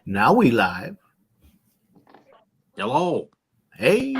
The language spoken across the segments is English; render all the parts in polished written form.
Now we live. Hello. Hey.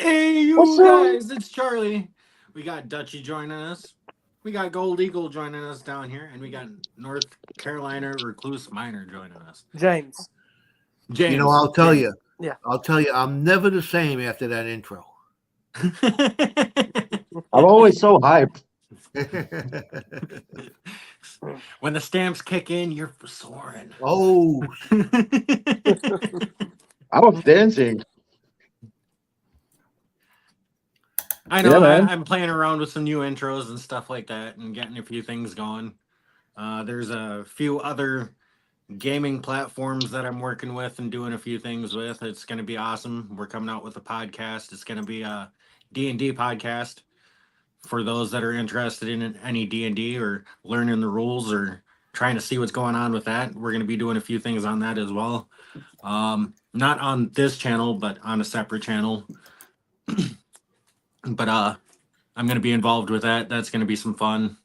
Hey, you What's up? guys, it's Charlie. We got Dutchy joining us. We got Gold Eagle joining us down here, and we got North Carolina Recluse Miner joining us. James. James. You know, I'll tell you. Yeah. I'll tell you, I'm never the same after that intro. I'm always so hyped. When the stamps kick in, you're soaring. Oh, I was dancing. I know. Yeah, man. I'm playing around with some new intros and stuff like that, and getting a few things going. There's a few other gaming platforms that I'm working with and doing a few things with. It's going to be awesome. We're coming out with a podcast. It's going to be a D&D podcast for those that are interested in any D&D or learning the rules or trying to see what's going on with that. We're going to be doing a few things on that as well. Not on this channel, but on a separate channel. But I'm going to be involved with that. That's going to be some fun.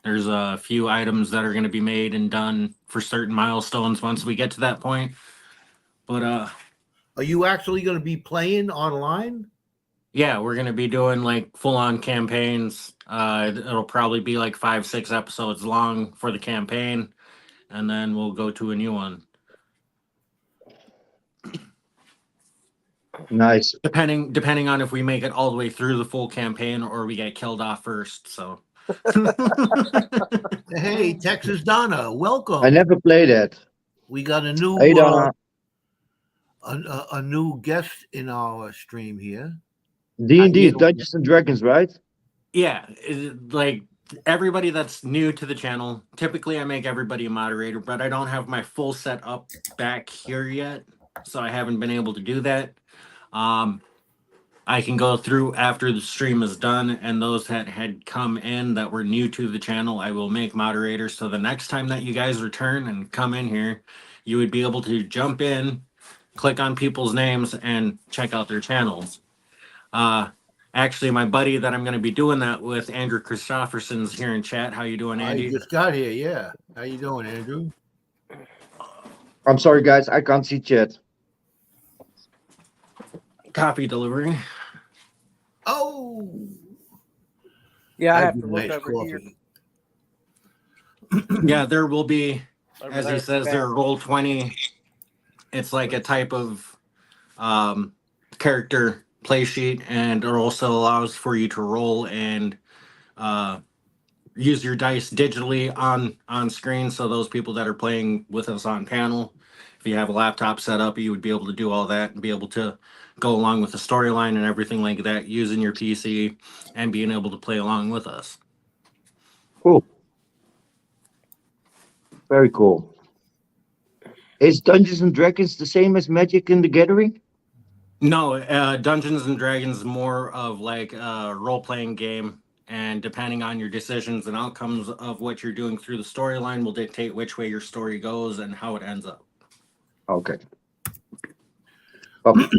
There's a few items that are going to be made and done for certain milestones once we get to that point. But are you actually going to be playing online? Yeah, we're gonna be doing like full on campaigns. It'll probably be like 5, 6 episodes long for the campaign, and then we'll go to a new one. Nice. Depending on if we make it all the way through the full campaign or we get killed off first. So Hey, Texas Donna, welcome. I never played it. We got a new Hey, Donna. a new guest in our stream here. D&D, Dungeons and Dragons, right? yeah, like everybody that's new to the channel, typically I make everybody a moderator, but I don't have my full set up back here yet, so I haven't been able to do that. I can go through after the stream is done, and those that had come in that were new to the channel, I will make moderators. So the next time that you guys return and come in here, you would be able to jump in, click on people's names, and check out their channels. Actually, my buddy that I'm going to be doing that with, Andrew Christofferson's here in chat. How you doing, I Andy? just got here, yeah. How you doing, Andrew? I'm sorry, guys. I can't see chat. Copy delivery. Oh, Yeah, I I have do to look nice over here. coffee. Yeah, there will be, Over as he there. says, there roll 20. It's like a type of character play sheet, and it also allows for you to roll and use your dice digitally on screen. So those people that are playing with us on panel, if you have a laptop set up, you would be able to do all that and be able to go along with the storyline and everything like that using your PC and being able to play along with us. Cool. Very cool. Is Dungeons and Dragons the same as Magic in the Gathering? No, Dungeons and Dragons is more of like a role-playing game, and depending on your decisions and outcomes of what you're doing through the storyline will dictate which way your story goes and how it ends up. Okay. That's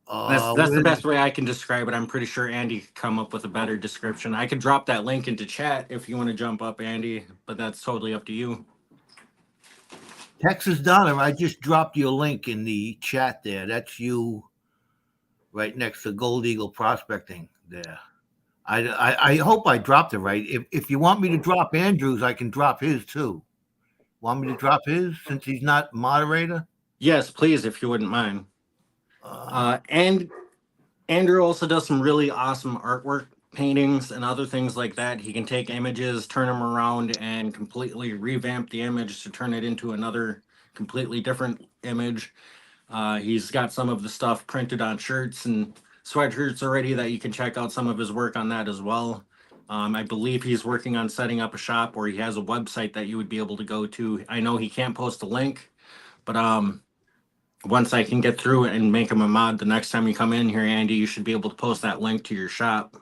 the best way I can describe it. I'm pretty sure Andy could come up with a better description. I could drop that link into chat if you want to jump up, Andy, but that's totally up to you. Texas Donna, I just dropped your link in the chat there. That's you right next to Gold Eagle Prospecting there. I hope I dropped it right. If you want me to drop Andrew's, I can drop his too. Want me to drop his since he's not moderator? Yes, please, if you wouldn't mind. And Andrew also does some really awesome artwork, paintings, and other things like that. He can take images, turn them around, and completely revamp the image to turn it into another completely different image. He's got some of the stuff printed on shirts and sweatshirts already that you can check out some of his work on that as well. I believe he's working on setting up a shop, or he has a website that you would be able to go to. I know he can't post a link, but once I can get through it and make him a mod, the next time you come in here, Andy, you should be able to post that link to your shop,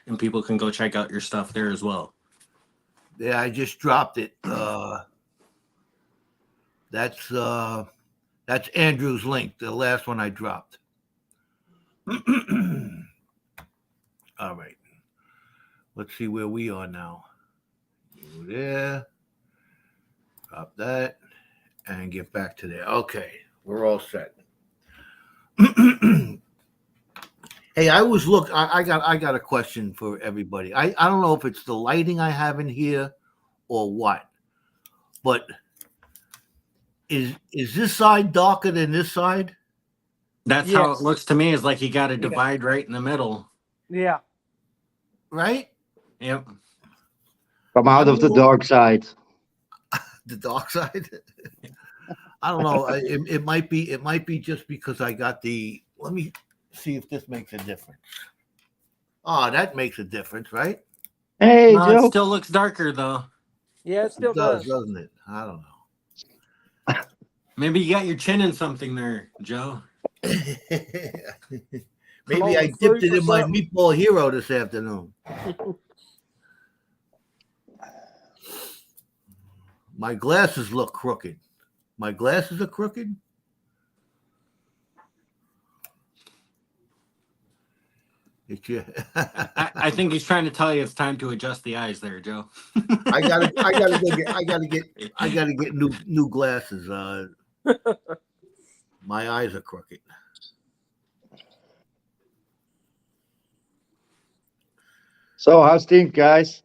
and people can go check out your stuff there as well. Yeah, I just dropped it. That's Andrew's link, the last one I dropped. All right. Let's see where we are now. Go there. Drop that and get back to there. Okay, we're all set. Hey, I got a question for everybody. I don't know if it's the lighting I have in here or what, but is this side darker than this side? That's how Yes. it looks to me. Is like you got a divide right in the middle. Yeah. Right? Yep. Come out of the dark side. The dark side. I don't know. It might be just because I got the. Let me see if this makes a difference. Oh, that makes a difference, right? Hey, No, Joe. it still looks darker though. Yeah, it still It does, does. doesn't it? I don't know. Maybe you got your chin in something there, Joe. Maybe I dipped it in my meatball hero this afternoon. My glasses look crooked. My glasses are crooked. I think he's trying to tell you it's time to adjust the eyes there, Joe. I gotta get new glasses. My eyes are crooked. So how's things, guys?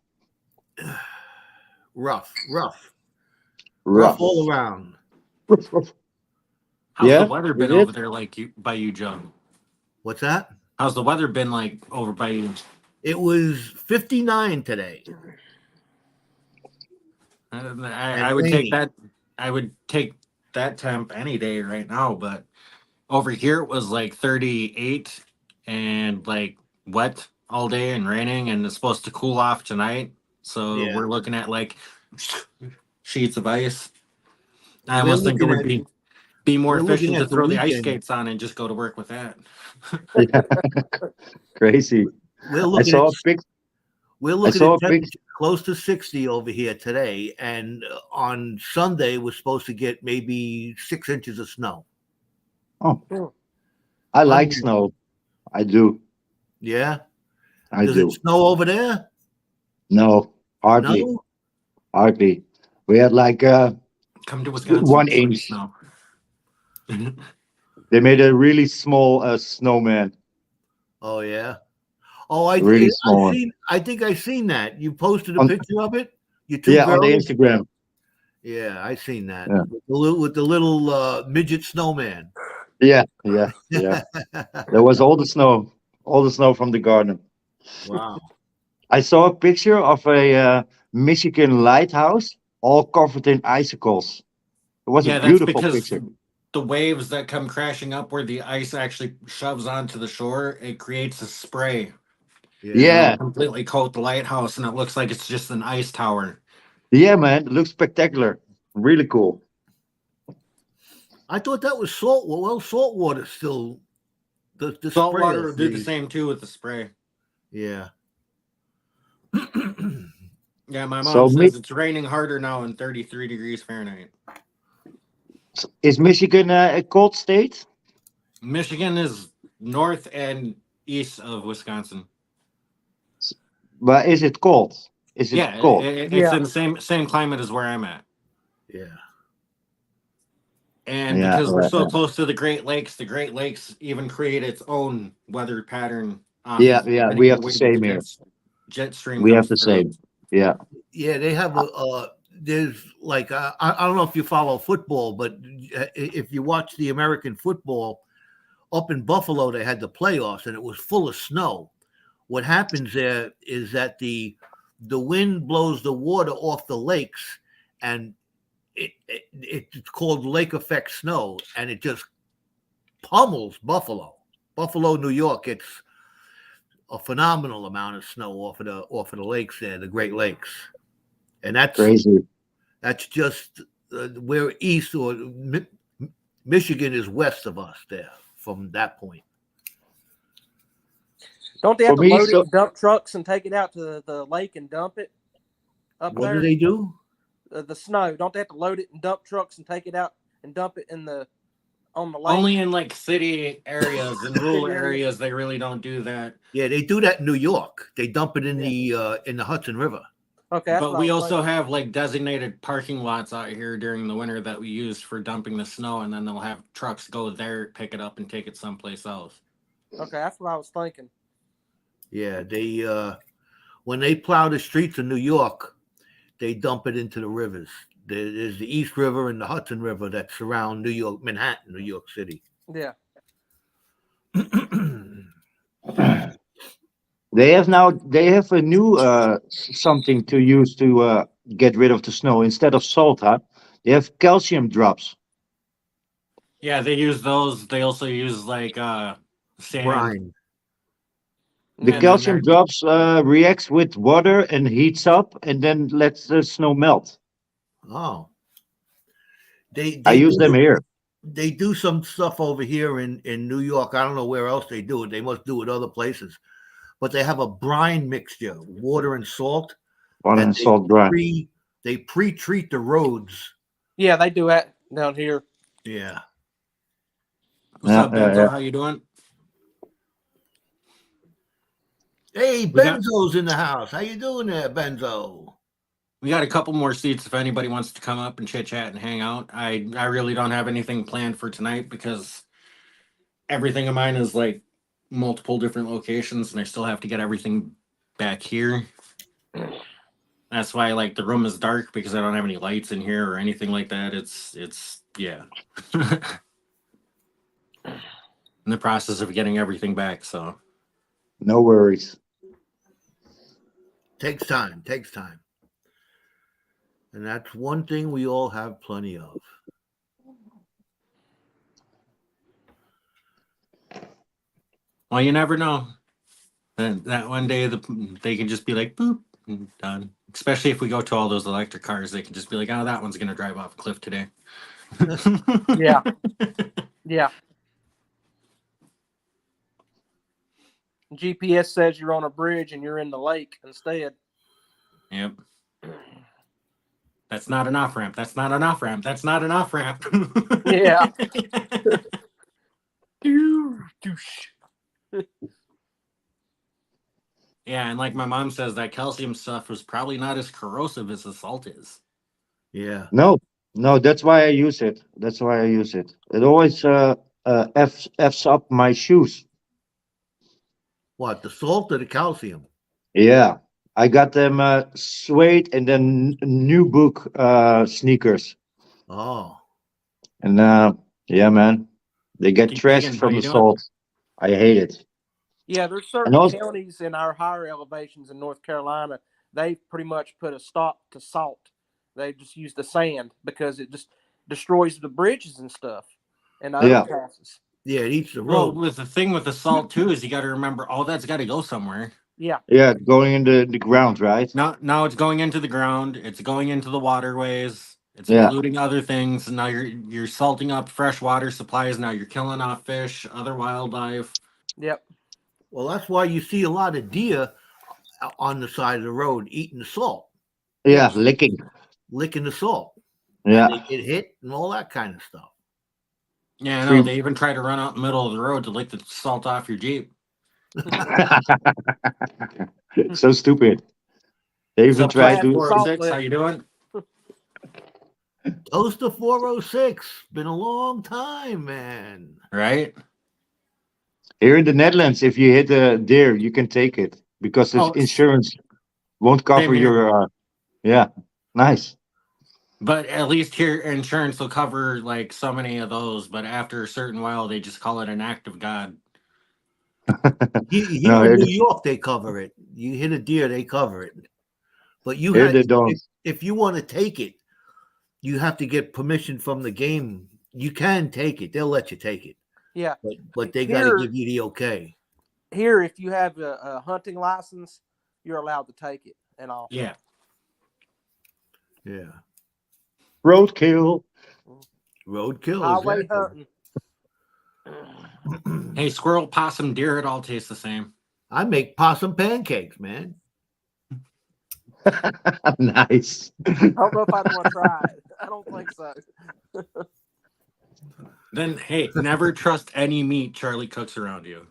Rough, rough, Rough. rough all around. How's Yeah, the weather been is over it? there, like you by you, Joe? What's that? How's the weather been like over by you? It was 59 today. I would take rainy. that. I would take that temp any day right now, but over here it was like 38 and like wet all day and raining, and it's supposed to cool off tonight. So Yeah. we're looking at like sheets of ice. I We're almost think it looking would at be more we're looking efficient to at the throw the ice weekend. skates on and just go to work with that. Yeah. Crazy. We're I looking saw at a pic. we're I looking saw at a pic. temperature close to 60 over here today, and on Sunday we're supposed to get maybe 6 inches of snow. Oh, I like Unbelievable. snow. I do. Yeah. I Does do. it snow over there? No, hardly, No. hardly. We had like Come to Wisconsin, one it's already inch. snow. They made a really small snowman. Oh yeah. Oh, I Really I small one. seen. I think I seen that. You posted a On, picture of it. You two yeah, on the girls. Instagram. Yeah, I seen that Yeah. with the little midget snowman. Yeah, yeah, yeah. There was all the snow from the garden. Wow. I saw a picture of a Michigan lighthouse all covered in icicles. It was a Yeah, that's beautiful because picture. the waves that come crashing up where the ice actually shoves onto the shore, it creates a spray, Yeah. and it'll Yeah, completely coat the lighthouse, and it looks like it's just an ice tower. yeah, man. It looks spectacular. Really cool. I thought that was salt. Well, salt water still the Salt spray. water will do the same too with the spray. Yeah. Yeah, my So mom says it's raining harder now in 33 degrees Fahrenheit. is Michigan a cold state? Michigan is north and east of Wisconsin. But is it cold? Is it Yeah, cold? it's Yeah. in the same climate as where I'm at. Yeah. And Yeah, because we're so yeah, close to the Great Lakes even create its own weather pattern yeah, of yeah. depending We on have the the way that the same here. jet stream We have comes the through. same. Yeah. Yeah, they have there's like I don't know if you follow football, but if you watch the American football up in Buffalo, they had the playoffs and it was full of snow. What happens there is that the wind blows the water off the lakes, and it's called lake effect snow, and it just pummels Buffalo, New York. It's a phenomenal amount of snow off of the lakes there, the Great Lakes, and Crazy. that's just we're east, or Michigan is west of us there from that point. Don't they For have to me, load it so in dump trucks and take it out to the lake and dump it up What there? do they do? The snow. Don't they have to load it in dump trucks and take it out and dump it on the lake? Only in like city areas and rural City areas. areas they really don't do that. Yeah, they do that in New York. They dump it in the Hudson River. Okay, that's But what we I was also thinking. have like designated parking lots out here during the winter that we use for dumping the snow, and then they'll have trucks go there, pick it up, and take it someplace else. Okay, that's what I was thinking. Yeah, they when they plow the streets of New York, they dump it into the rivers. There's the East River and the Hudson River that surround New York, Manhattan, New York City. Yeah. they have a new something to use to get rid of the snow instead of salt, huh? They have calcium drops. Yeah, they use those. They also use like sand. Brine. The And then calcium drops reacts with water and heats up and then lets the snow melt. Oh, they I use do them here. they do some stuff over here in New York. I don't know where else they do it. They must do it other places, but they have a brine mixture, water and salt. Water and salt brine. They pre-treat the roads. Yeah, they do that down here. Yeah. What's Yeah, up, Benzo? How you doing? Hey, We got- Benzo's in the house. How you doing there, Benzo? We got a couple more seats if anybody wants to come up and chit chat and hang out. I really don't have anything planned for tonight because everything of mine is like multiple different locations, and I still have to get everything back here. That's why like the room is dark because I don't have any lights in here or anything like that. It's yeah. In the process of getting everything back, so No worries. Takes time. Takes time. And that's one thing we all have plenty of. well, you never know. That one day they can just be like boop and done. Especially if we go to all those electric cars, they can just be like, oh, that one's gonna drive off a cliff today. Yeah. Yeah. GPS says you're on a bridge and you're in the lake instead. Yep. That's not an off ramp. That's not an off ramp. That's not an off ramp. Yeah. Yeah, and like my mom says, that calcium stuff was probably not as corrosive as the salt is. Yeah. No, that's why I use it. That's why I use it. It always f's up my shoes. What, the salt or the calcium? Yeah, I got them suede and then new book sneakers. Oh. And yeah, man, they get Keep trashed digging. How from you the doing? salt. I hate it. Yeah, there's certain also- counties in our higher elevations in North Carolina, they pretty much put a stop to salt. They just use the sand because it just destroys the bridges and stuff and the Yeah. overpasses. Yeah, it eats the Well, road. with the thing with the salt too is you got to remember all that's got to go somewhere. Yeah. Yeah, going in the ground, right? Now it's going into the ground. It's going into the waterways. It's Yeah. polluting other things. And now you're salting up fresh water supplies. Now you're killing off fish, other wildlife. Yep. Well, that's why you see a lot of deer on the side of the road eating the salt, Yeah, licking. licking the salt. Yeah. And they get hit and all that kind of stuff. Yeah, I Free- know. They even try to run out in the middle of the road to lick the salt off your Jeep. So stupid. They even What's up, tried Class to. four. 406? How you doing? Toast to 406. Been a long time, man. Right? Here in the Netherlands, if you hit a deer, you can take it because the Oh, insurance won't cover same here. your. Yeah, nice. But at least here, insurance will cover like so many of those. But after a certain while, they just call it an act of God. Here No, in here New they- York, they cover it. You hit a deer, they cover it. But you Here had, they don't. if you want to take it, you have to get permission from the game. You can take it; they'll let you take it, Yeah. but they got to Here- give you the okay. Here, if you have a hunting license, you're allowed to take it and all. Yeah. Yeah, Roadkill. roadkill. Highway Exactly. hunting. Hey, squirrel, possum, deer, it all tastes the same. I make possum pancakes, man. Nice. I don't know if I'd want to try it. I don't think so. Then, hey, never trust any meat Charlie cooks around you.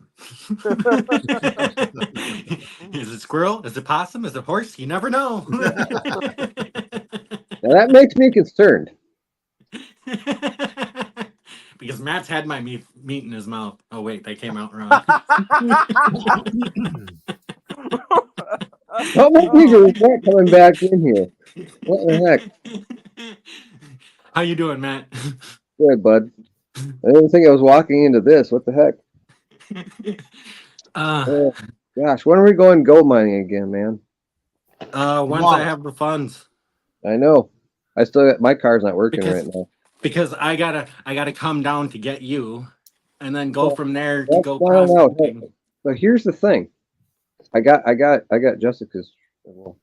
Is it squirrel? Is it possum? Is it horse? You never know. Now that makes me concerned. Because Matt's had my meat in his mouth. Oh, wait, that came out wrong. How much bigger is that coming back in here? What the heck? How you doing, Matt? Good, bud. I didn't think I was walking into this. What the heck? Oh, gosh, when are we going gold mining again, man? Once I have the funds. I know. I still got my car's not working Because- right now. Because I gotta come down to get you, and then go Well, from there to that's go fine out. prospecting. But here's the thing. I got Jessica's, well,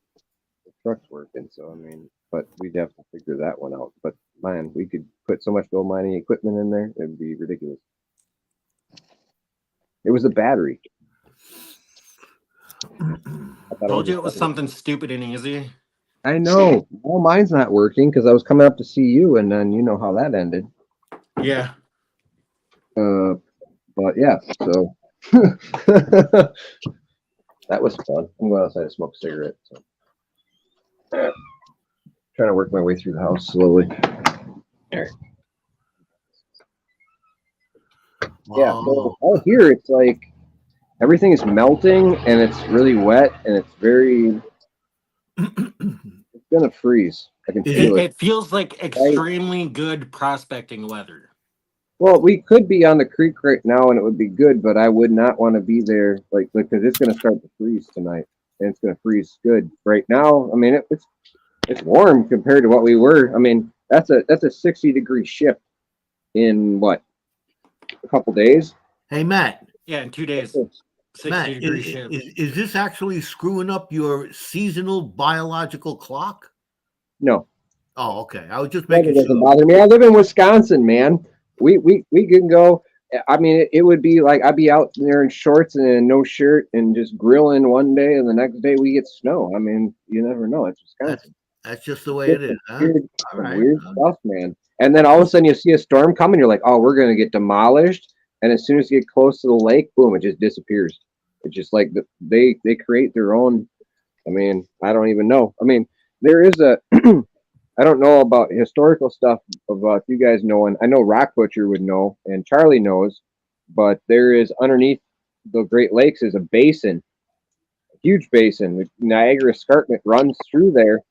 the truck's working, so I mean, but we'd have to figure that one out. But man, we could put so much gold mining equipment in there, it'd be ridiculous. It was the battery. I thought Told you it a was battery. something stupid and easy. I know. Well, mine's not working because I was coming up to see you, and then you know how that ended. Yeah. But yeah, so that was fun. I'm going outside to smoke a cigarette. So. Trying to work my way through the house slowly. Yeah, so out here it's like everything is melting and it's really wet and it's very. It's gonna freeze. I can It, feel it. it feels like extremely good prospecting weather. Well, we could be on the creek right now and it would be good, but I would not want to be there like because it's gonna start to freeze tonight and it's gonna freeze good. Right now, I mean it's warm compared to what we were. I mean that's a 60-degree shift in what a couple days. Hey, Matt. Yeah, in 2 days, 60 Matt, degree shift. is this actually screwing up your seasonal biological clock? No, Oh, okay. I was just weather making doesn't sure. bother me. I live in Wisconsin, man. We can go. I mean, it would be like I'd be out there in shorts and no shirt and just grilling one day, and the next day we get snow. I mean, you never know. It's Wisconsin. That's just the way it is, huh? Weird, All right. weird stuff, man. And then all of a sudden you see a storm coming, you're like, oh, we're gonna get demolished. And as soon as you get close to the lake, boom, it just disappears. It's just like they create their own. I mean, I don't even know. I mean, there is a. I don't know about historical stuff about you guys knowing. I know Rock Butcher would know, and Charlie knows, but there is underneath the Great Lakes is a basin, a huge basin. The Niagara Escarpment runs through there,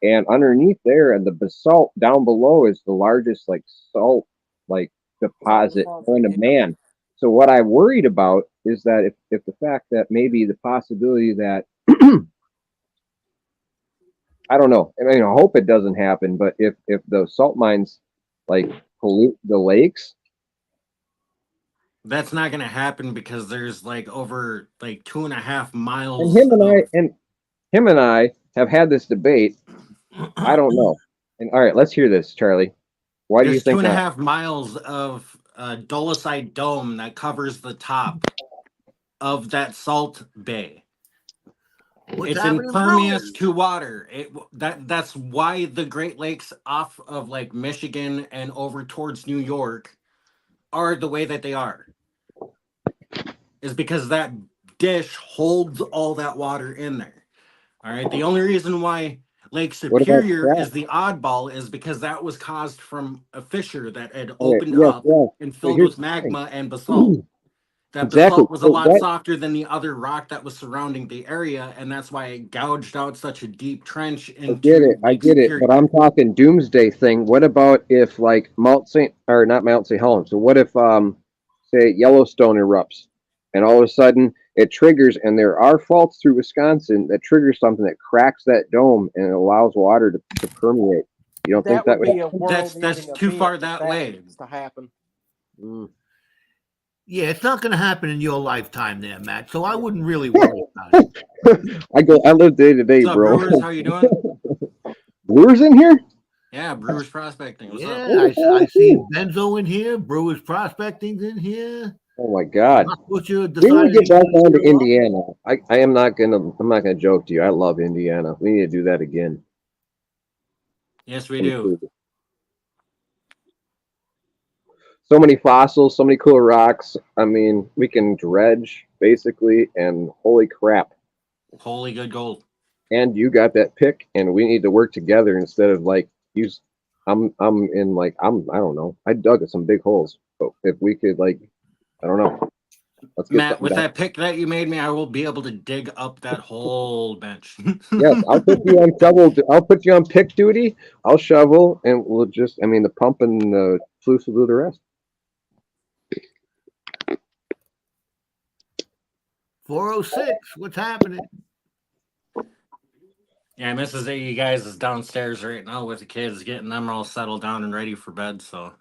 and underneath there, and the basalt down below is the largest like salt like deposit known to man. So what I worried about is that if the fact that maybe the possibility that I don't know. I mean, I hope it doesn't happen, but if the salt mines like pollute the lakes, That's not gonna happen because there's like over like 2.5 miles. and him and I have had this debate. I don't know. And all right, let's hear this, Charlie. Why do you There's think that? 2.5 miles of dolomite dome that covers the top of that salt bay. What's It's happening, impervious Bruce? to water. That's why the Great Lakes off of like Michigan and over towards New York are the way that they are. Is because that dish holds all that water in there. All right. The only reason why Lake What about Superior that? is the oddball is because that was caused from a fissure that had Okay, opened yes, up yes. and So filled here's with the thing. magma and basalt. That Exactly. basalt was a So lot that softer than the other rock that was surrounding the area, and that's why it gouged out such a deep trench I get into it. I Lake get it. But Superior. I'm talking doomsday thing. What about if like Mount St. or not Mount St. Helens? So what if say Yellowstone erupts and all of a sudden it triggers and there are faults through Wisconsin that triggers something that cracks that dome and it allows water to permeate. You don't think That that would would be a That's world-ending too far event if that way. needs to happen. Mm. Yeah, it's not going to happen in your lifetime there, Matt. So I wouldn't really worry about it. I live day to day, What's up, bro. Brewers? How you doing? Brewers in here? Yeah, Brewers Prospecting. What's up? Yeah, I see Benzo in here. Brewers Prospecting's in here. Oh my God. Rock Butcher We need decided to get back to on to go up. Indiana. I'm not gonna joke to you. I love Indiana. We need to do that again. Yes, we do. So many fossils, so many cool rocks. I mean, we can dredge basically, and holy crap. Holy good gold. And you got that pick, and we need to work together instead of like use. I don't know. I dug at some big holes, but if we could like, I don't know. Let's get Matt, something with done. that pick that you made me, I will be able to dig up that whole bench. Yes, I'll put you on shovel. I'll put you on pick duty. I'll shovel, and we'll just. I mean, the pump and the sluice will do the rest. 406. What's happening? Yeah, Mrs. A, you guys is downstairs right now with the kids, getting them all settled down and ready for bed. So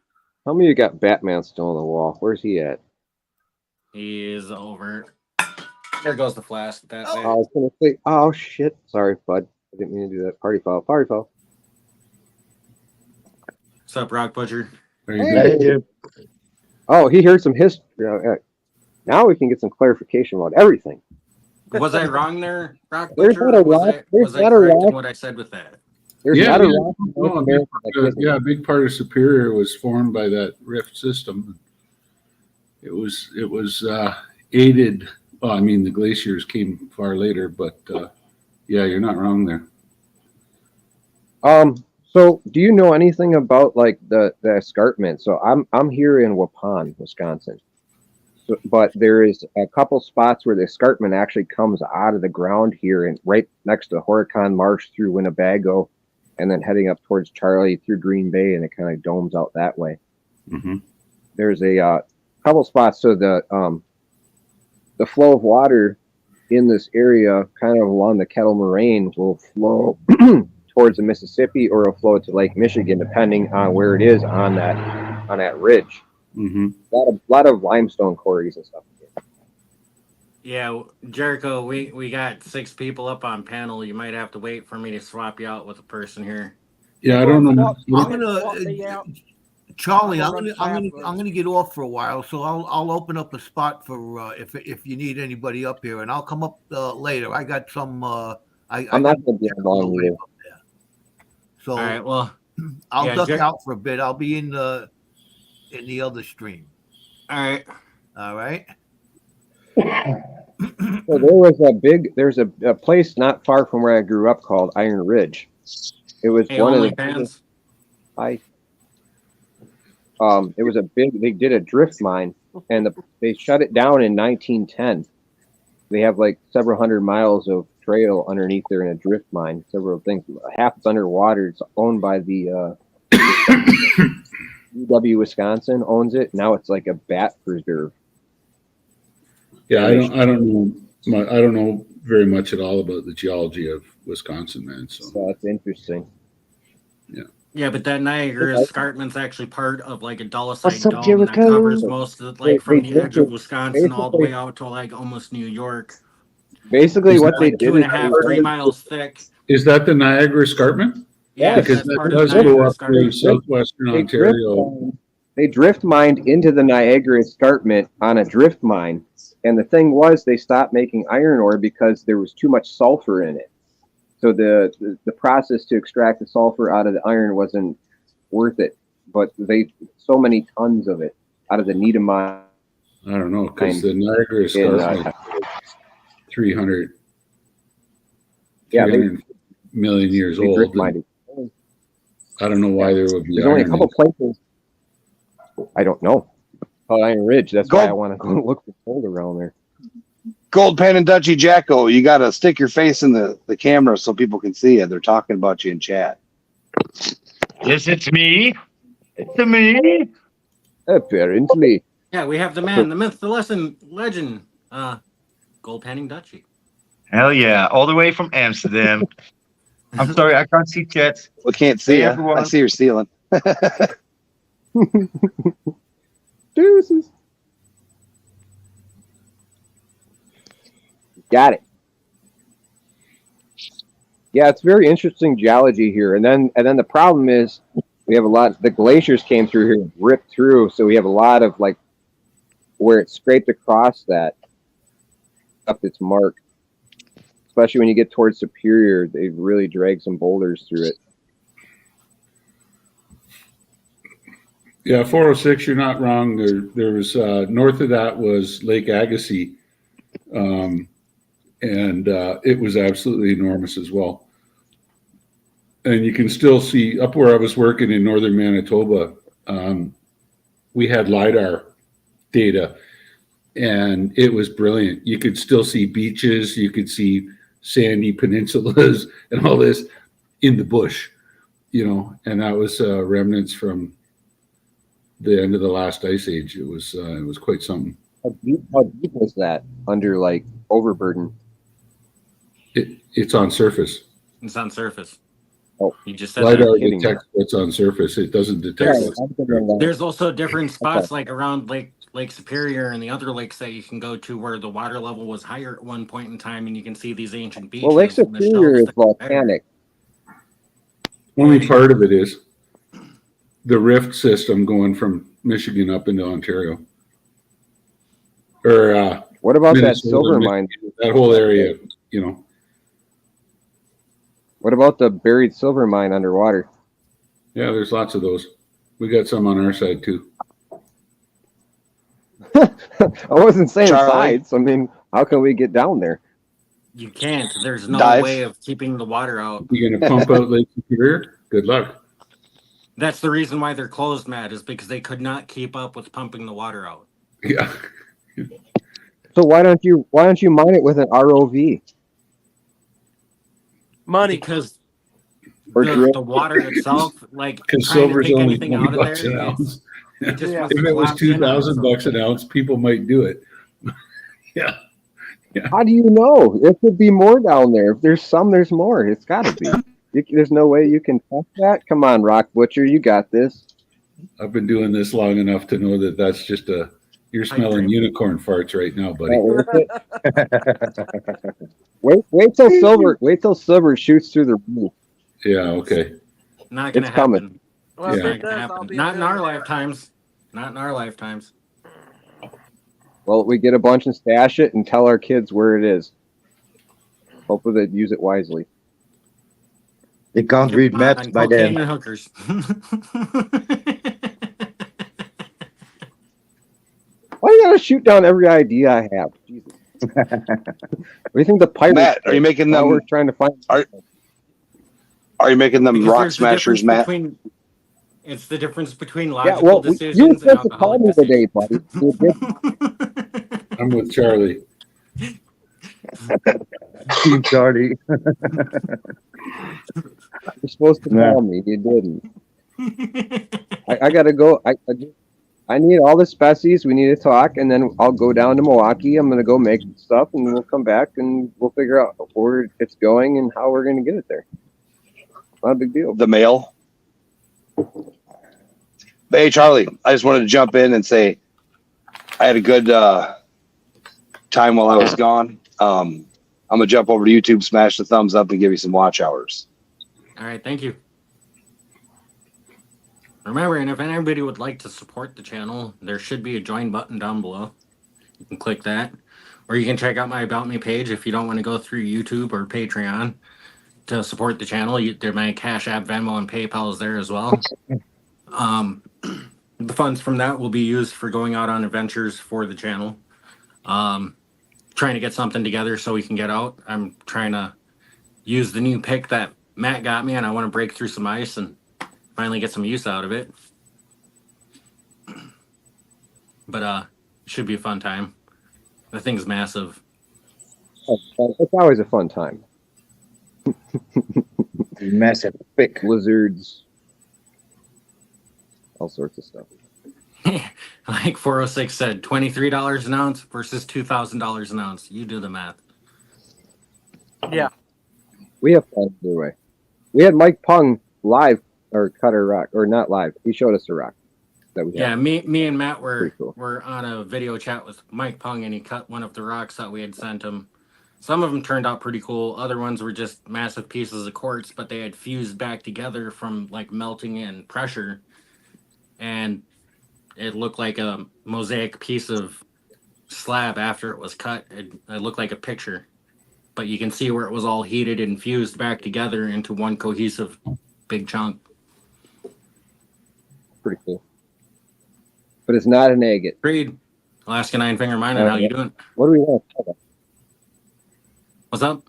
How many of you got Batman still on the wall? Where's he at? he is over. There goes the flask. That I way. was gonna say, oh shit, sorry, bud. I didn't mean to do that. Party foul, party foul. What's up, Rock Butcher? Hey. Oh, he heard some history. Now we can get some clarification about everything. Was I wrong there, Rock There's Butcher? not a Or was rock- I, there's was I not a correct in rock. what I said with that? There's Yeah, not a yeah. rock in No, North America that yeah, a big part of Superior was formed by that rift system. It was aided. Well, I mean, the glaciers came far later, but yeah, you're not wrong there. So do you know anything about like the escarpment? So I'm here in Waupun, Wisconsin, but there is a couple spots where the escarpment actually comes out of the ground here and right next to Horicon Marsh through Winnebago, and then heading up towards Charlie through Green Bay, and it kind of domes out that way. Mhm. There's a couple spots, so the flow of water in this area, kind of along the Kettle Moraine, will flow towards the Mississippi, or it'll flow to Lake Michigan, depending on where it is on that ridge. Mhm. A lot of limestone quarries and stuff. Yeah, Jericho, we got 6 people up on panel. You might have to wait for me to swap you out with a person here. Yeah, I don't know. I'm Charlie, I'm I'll gonna, run I'm gonna, fast I'm gonna get off for a while, so I'll open up a spot for if you need anybody up here, and I'll come up later. I got some. I'm not going to be long with you. So All right, well, I'll yeah, duck out for a bit. I'll be in the other stream. all right. All right. So there's a place not far from where I grew up called Iron Ridge. It was Hey, one of only the fans. it was they did a drift mine, and they shut it down in 1910. They have like several hundred miles of trail underneath there in a drift mine, several things. Half it's underwater. It's owned by the UW Wisconsin owns it. Now it's like a bat preserve. Yeah, I don't know very much at all about the geology of Wisconsin, man. So So that's interesting. Yeah, but that Niagara Okay. Escarpment's actually part of like a What's Dolosite up, dome that Jericho? covers most of like from They the edge of drifted- Wisconsin all the way basically- out to like almost New York. Basically, Is what that they Like did 2.5, is 3 miles thick. is that the Niagara Escarpment? Yeah, Because that's that part of does Niagara go up Escarpment. to southwestern they Ontario. they drift mined into the Niagara Escarpment on a drift mine, and the thing was they stopped making iron ore because there was too much sulfur in it. So the process to extract the sulfur out of the iron wasn't worth it. But so many tons of it out of the Needham mine. I don't know, because the Niagara In, Escarpment, 300 yeah, 300 million years they drift old. mined it. I don't know why there would be There's only a iron couple in- places. I don't know. Oh, Iron Ridge. That's Go- why I want to go look for gold around there. Gold Pan and Dutchy Jacko, you got to stick your face in the camera so people can see you. They're talking about you in chat. Yes, it's me. It's me. Apparently. Yeah, we have the man, the myth, the legend, Gold Panning Dutchy. Hell yeah. All the way from Amsterdam. I'm sorry, I can't see chat. We can't see Hey, you. everyone. I see your ceiling. Deuces. Got it. Yeah, it's very interesting geology here. And then the problem is we have a lot, the glaciers came through here, ripped through, so we have a lot of like where it scraped across that up its mark. Especially when you get towards Superior, they really drag some boulders through it. Yeah, 406, you're not wrong. There was north of that was Lake Agassiz, and it was absolutely enormous as well. And you can still see up where I was working in northern Manitoba, we had LiDAR data, and it was brilliant. You could still see beaches, you could see sandy peninsulas and all this in the bush, and that was remnants from the end of the last ice age. It was quite something. How deep was that under like overburden? It's on surface. It's on surface. Oh. You just said LiDAR that. kidding. detects what's on surface. It doesn't detect Yeah, what's I'm thinking that. There's also different spots like around Lake Superior and the other lakes that you can go to where the water level was higher at one point in time, and you can see these ancient beaches. Well, Lake and the Superior is shelves that are there. volcanic. Only part of it is the rift system going from Michigan up into Ontario, or What about that Minnesota, silver Mich- mine? that whole area. What about the buried silver mine underwater? Yeah, there's lots of those. We got some on our side too. I wasn't saying Charlie. sides. I mean, how can we get down there? You can't. There's no Dive. way of keeping the water out. You gonna pump out Lake Superior? Good luck. That's the reason why they're closed, Matt, is because they could not keep up with pumping the water out. Yeah, So why don't you mine it with an ROV Money. Because or drill? the water itself, like Because trying to silver's take only anything 20 out of bucks there, an ounce. it just Yeah. was If it was collapsed in on 2,000 itself. bucks an ounce, people might do it. Yeah. How do you know? There could be more down there. If there's some, there's more. It's got to be. There's no way you can test that. Come on, Rock Butcher, you got this. I've been doing this long enough to know that that's just you're smelling unicorn farts right now, buddy. Wait till silver shoots through the roof. Yeah, okay. Not gonna It's coming. happen. Well, Yeah. if Not it gonna does, I'll happen. be Not in a our billionaire. lifetimes. Not in our lifetimes. Well, we get a bunch and stash it and tell our kids where it is. Hopefully they use it wisely. They can't read On maps by cocaine then. and hookers. Why you gotta shoot down every idea I have? Jesus. What do you think the pirates? Matt, are you making Now them? we're trying to find. Are you making them Because rock there's the smashers, difference Matt? between- It's the difference between Yeah, logical well, you were decisions and supposed to call alcoholic me today, buddy. You did. decisions. I'm with Charlie. Team Charlie. You're supposed to Yeah. call me. You didn't. I gotta go. I need all the species. We need to talk, and then I'll go down to Milwaukee. I'm gonna go make stuff, and we'll come back and we'll figure out where it's going and how we're gonna get it there. Not a big deal. The mail. But hey, Charlie, I just wanted to jump in and say I had a good time while I was gone. I'm gonna jump over to YouTube, smash the thumbs up, and give you some watch hours. All right, thank you. Remember, and if anybody would like to support the channel, there should be a join button down below. You can click that. Or you can check out my About Me page if you don't want to go through YouTube or Patreon to support the channel. There my Cash App, Venmo, and PayPal is there as well. The funds from that will be used for going out on adventures for the channel. Trying to get something together so we can get out. I'm trying to use the new pick that Matt got me, and I want to break through some ice and finally get some use out of it. But it should be a fun time. The thing's massive. It's always a fun time. Massive pick. Blizzards, all sorts of stuff. Like 406 said, $23 an ounce versus $2,000 an ounce. You do the math. Yeah. We have fun either way. We had Mike Pung live or cut a rock, or not live. He showed us a rock that we Yeah, had. me and Matt were Pretty cool. were on a video chat with Mike Pung, and he cut one of the rocks that we had sent him. Some of them turned out pretty cool. Other ones were just massive pieces of quartz, but they had fused back together from like melting and pressure, and it looked like a mosaic piece of slab after it was cut. It looked like a picture, but you can see where it was all heated and fused back together into one cohesive big chunk. Pretty cool. But it's not an agate. Creed, Alaska Nine Finger Mining, how you doing? What do we want to call that? What's up?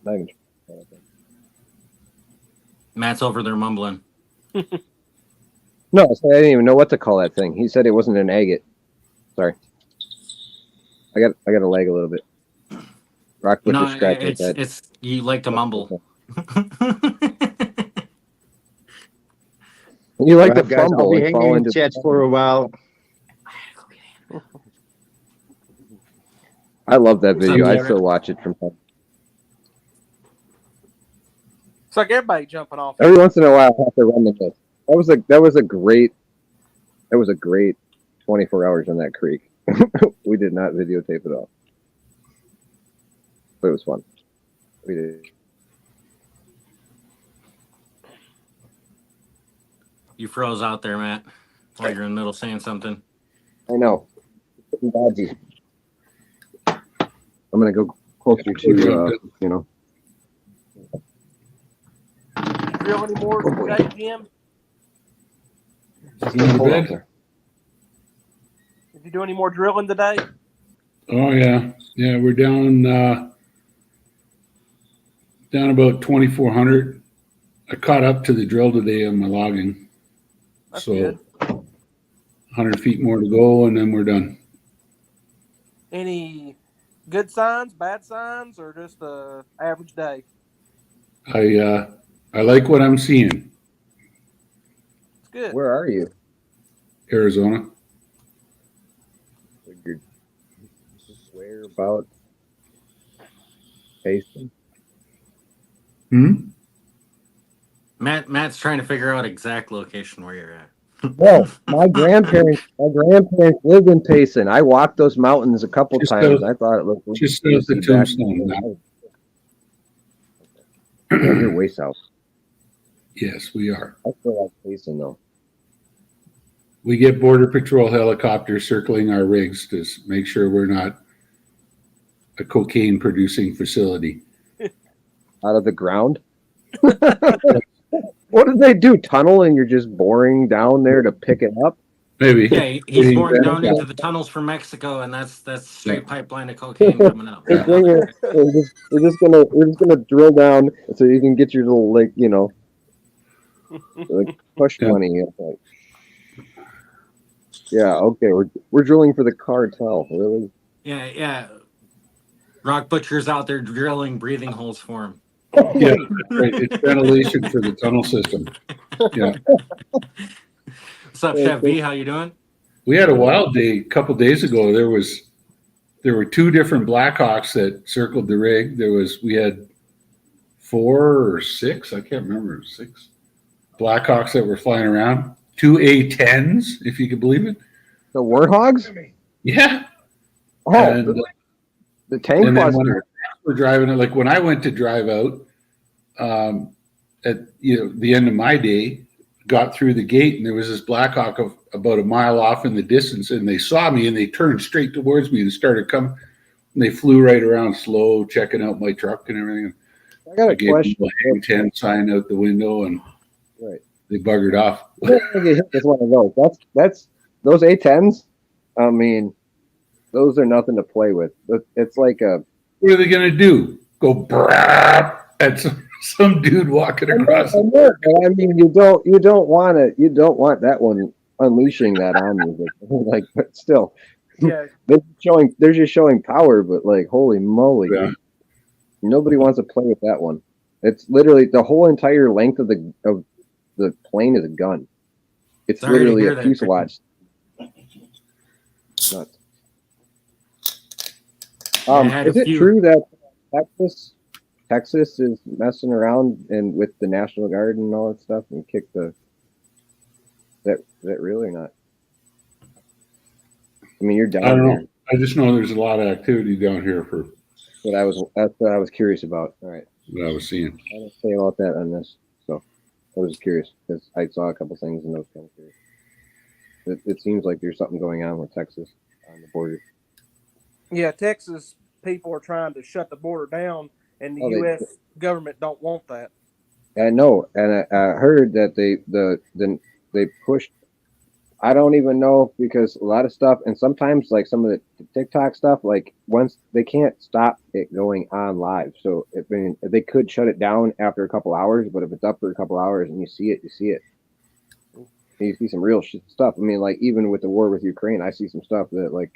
Not even sure. Matt's over there mumbling. No, so I didn't even know what to call that thing. He said it wasn't an agate. Sorry. I got a leg a little bit. Rock Butcher No, scratching his head. it's you like to mumble. You like Right, to guys, I'll fumble be and fall hanging in into chat for a while. I love that video. I Jared? still watch it from time. It's like everybody jumping off. Every once in a while I have to run the list. That was a great 24 hours on that creek. We did not videotape it all. But it was fun. We did. You froze out there, Matt, while you're in the middle saying something. I know. It's getting dodgy. I'm gonna go closer to Drill any more today, Jim? hold on there. Did you do any more drilling today? Oh yeah, yeah. We're down about 2,400. I caught up to the drill today on my logging, That's so good. 100 feet more to go, and then we're done. Any good signs, bad signs, or just a average day? I like what I'm seeing. It's good. Where are you? Arizona. Figured. Where about Payson? Matt's trying to figure out exact location where you're at. Well, my grandparents lived in Payson. I walked those mountains a couple Just times. south- I thought it looked just to south see of back- Tombstone. Now. Yeah, you're way south. Yes, we are. I still like Payson though. We get Border Patrol helicopters circling our rigs to make sure we're not a cocaine producing facility. Out of the ground. What did they do? Tunnel and you're just boring down there to pick it up? Maybe. Yeah, he's boring down into the tunnels from Mexico, and that's straight pipeline of cocaine coming up. We're just gonna drill down so you can get your little like push Yeah. money. It's like, yeah, okay, we're drilling for the cartel. Really? Yeah. Rock Butcher's out there drilling breathing holes for him. Yeah, right. It's ventilation for the tunnel system. Yeah. What's up, Chef V? How you doing? We had a wild day a couple days ago. There were two different Blackhawks that circled the rig. We had 4 or 6, I can't remember, 6 Blackhawks that were flying around. 2 A-10s, if you could believe it. The Warthogs? Yeah. Oh, And, the tank and then when buster. we're driving it, like when I went to drive out at the end of my day, got through the gate, and there was this Blackhawk of about a mile off in the distance, and they saw me and they turned straight towards me and started coming. And they flew right around slow, checking out my truck and everything. I got I a gave question. them a hang 10 sign out the window, and Right. they buggered off. You're gonna get hit with one of those. That's those A10s. I mean, those are nothing to play with. It's like a What are they going to do? Go brap at some dude walking across? I know, but I mean, you don't want that one unleashing that on you. But, like, but still, Yeah, they're just showing power. But like, holy moly, Yeah. nobody wants to play with that one. It's literally the whole entire length of the plane is a gun. It's Sorry to literally hear a that. fuselage. Nuts. I had Is a it few- true that Texas is messing around and with the National Guard and all that stuff and kick the is that real or not? I mean, you're down I don't there. know. I just know there's a lot of activity down here for That's what I was curious about. All right, what I was seeing. I don't say about that on this, so I was curious because I saw a couple things and I was kind of curious. It seems like there's something going on with Texas on the border. yeah. Texas people are trying to shut the border down, and the Oh, they- U.S. government don't want that. I know, and I heard that they pushed. I don't even know because a lot of stuff, and sometimes like some of the TikTok stuff, like once they can't stop it going on live. So they could shut it down after a couple hours, but if it's up for a couple hours and you see it, you see it. And you see some real stuff. I mean, like even with the war with Ukraine, I see some stuff that like.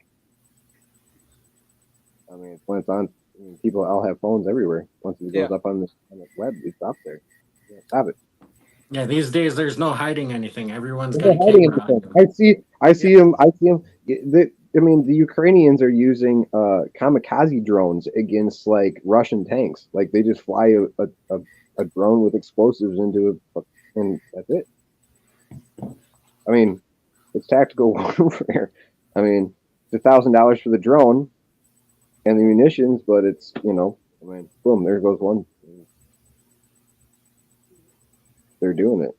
I mean, when it's on, I mean, people all have phones everywhere. Once it goes up on the web, it's up there. You can't stop it. Yeah, these days there's no hiding anything. Everyone's They're got a hiding camera anything. on. I see them. I mean, the Ukrainians are using kamikaze drones against like Russian tanks. Like they just fly a drone with explosives into and that's it. I mean, it's tactical warfare. I mean, it's $1,000 for the drone and the munitions, but it's I mean, boom, there goes one. They're doing it.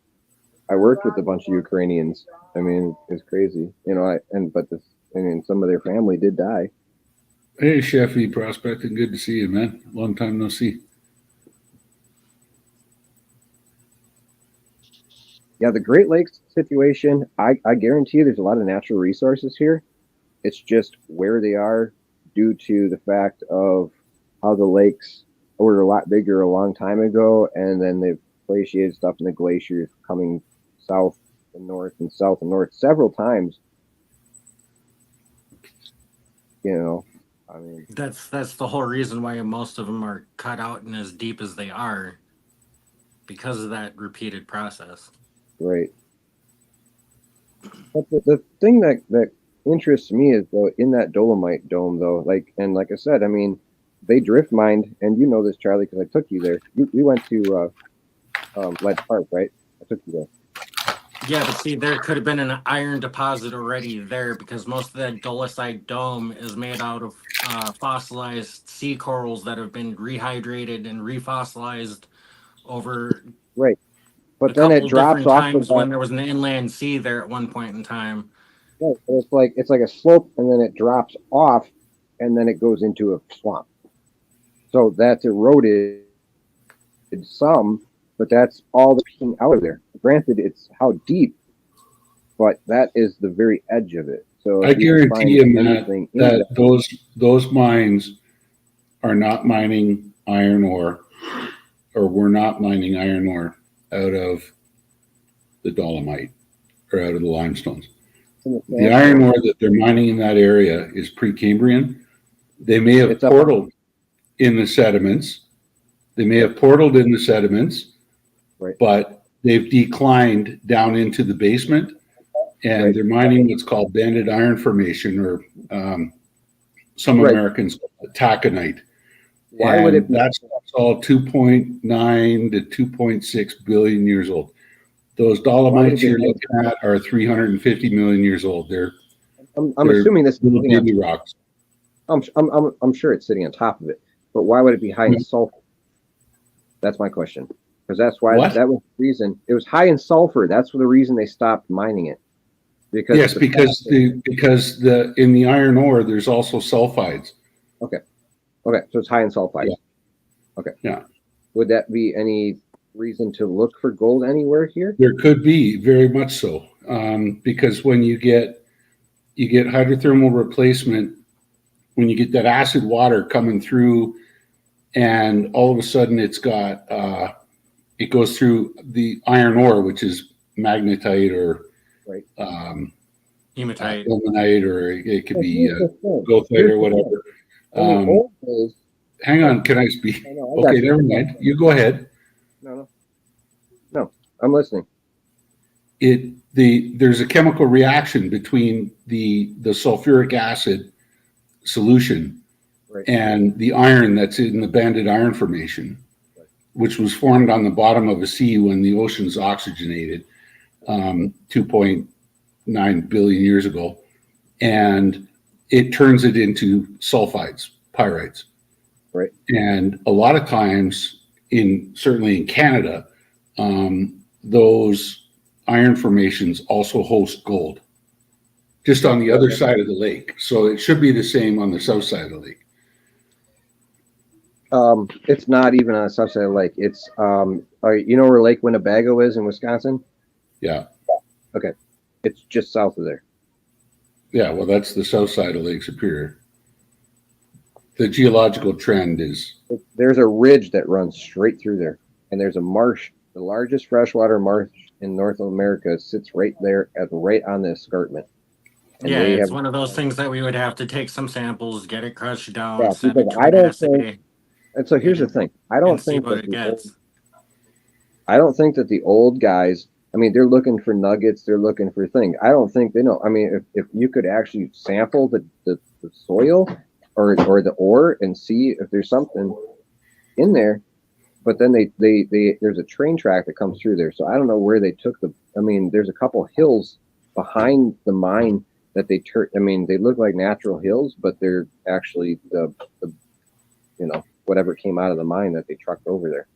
I worked with a bunch of Ukrainians. I mean, it's crazy, some of their family did die. Hey, Chef E. Prospecting. Good to see you, man. Long time no see. Yeah, the Great Lakes situation, I guarantee you there's a lot of natural resources here. It's just where they are due to the fact of how the lakes were a lot bigger a long time ago, and then they've glaciated stuff in the glaciers coming south and north and south and north several times. I mean, That's the whole reason why most of them are cut out and as deep as they are, because of that repeated process. right. But the thing that interests me is though in that dolomite dome though, like I said, I mean, they drift mined, and you know this, Charlie, because I took you there. We went to Ledge Park, right? I took you there. Yeah, but see, there could have been an iron deposit already there, because most of that dolomite dome is made out of fossilized sea corals that have been rehydrated and refossilized over Right. a But then couple it drops different off times the when there was an inland sea there at one point in time. right. It's like a slope, and then it drops off, and then it goes into a swamp. So that's eroded some, but that's all that's coming out of there. Granted, it's how deep, but that is the very edge of it. So I if you guarantee you, find Matt, anything in that those mines are not mining iron ore, or we're not mining iron ore out of the dolomite or out of the limestones. The iron ore that they're mining in that area is Precambrian. They may have It's up- portaled in the sediments. They may have portaled in the sediments, Right. but they've declined down into the basement, and Right. they're mining what's called banded iron formation, or some Right. Americans call it taconite. Why would it And be? that's all 2.9 to 2.6 billion years old. Those dolomites it you're be- looking at are 350 million years old. They're I'm they're assuming this. little baby rocks. I'm sure it's sitting on top of it, but why would it be high in sulfur? That's my question. Because that's why What? that was the reason it was high in sulfur. That's the reason they stopped mining it. Because Yes, because the in the iron ore there's also sulfides. okay, so it's high in sulfide. Yeah. Okay. Yeah. Would that be any reason to look for gold anywhere here? There could be, very much so, because when you get hydrothermal replacement, when you get that acid water coming through, and all of a sudden it goes through the iron ore, which is magnetite or Right. Hematite. ilmenite, or it could be Here's the thing. goethite or whatever. In the old days, Hang on, can I speak? I know, I got Okay, you. never mind. You go ahead. No, I'm listening. There's a chemical reaction between the sulfuric acid solution Right. and the iron that's in the banded iron formation, which was formed on the bottom of a sea when the oceans oxygenated 2.9 billion years ago, and it turns it into sulfides, pyrites. Right. And a lot of times, certainly in Canada, those iron formations also host gold, just on the other side of the lake. So it should be the same on the south side of the lake. It's not even on the south side of the lake. It's you know where Lake Winnebago is in Wisconsin? Yeah. It's just south of there. Yeah. Well, that's the south side of Lake Superior. The geological trend is, There's a ridge that runs straight through there, and there's a marsh. The largest freshwater marsh in North America sits right there, right on the escarpment. And Yeah, they it's have- one of those things that we would have to take some samples, get it crushed down, Yeah, send it because to I an don't assay, think- And so here's the thing: I don't and see think what that it gets. I don't think that the old guys. I mean, they're looking for nuggets. They're looking for things. I don't think they know. I mean, if you could actually sample the soil or the ore and see if there's something in there, but then they there's a train track that comes through there. So I don't know where they took the. I mean, there's a couple hills behind the mine that they I mean, they look like natural hills, but they're actually the whatever came out of the mine that they trucked over there.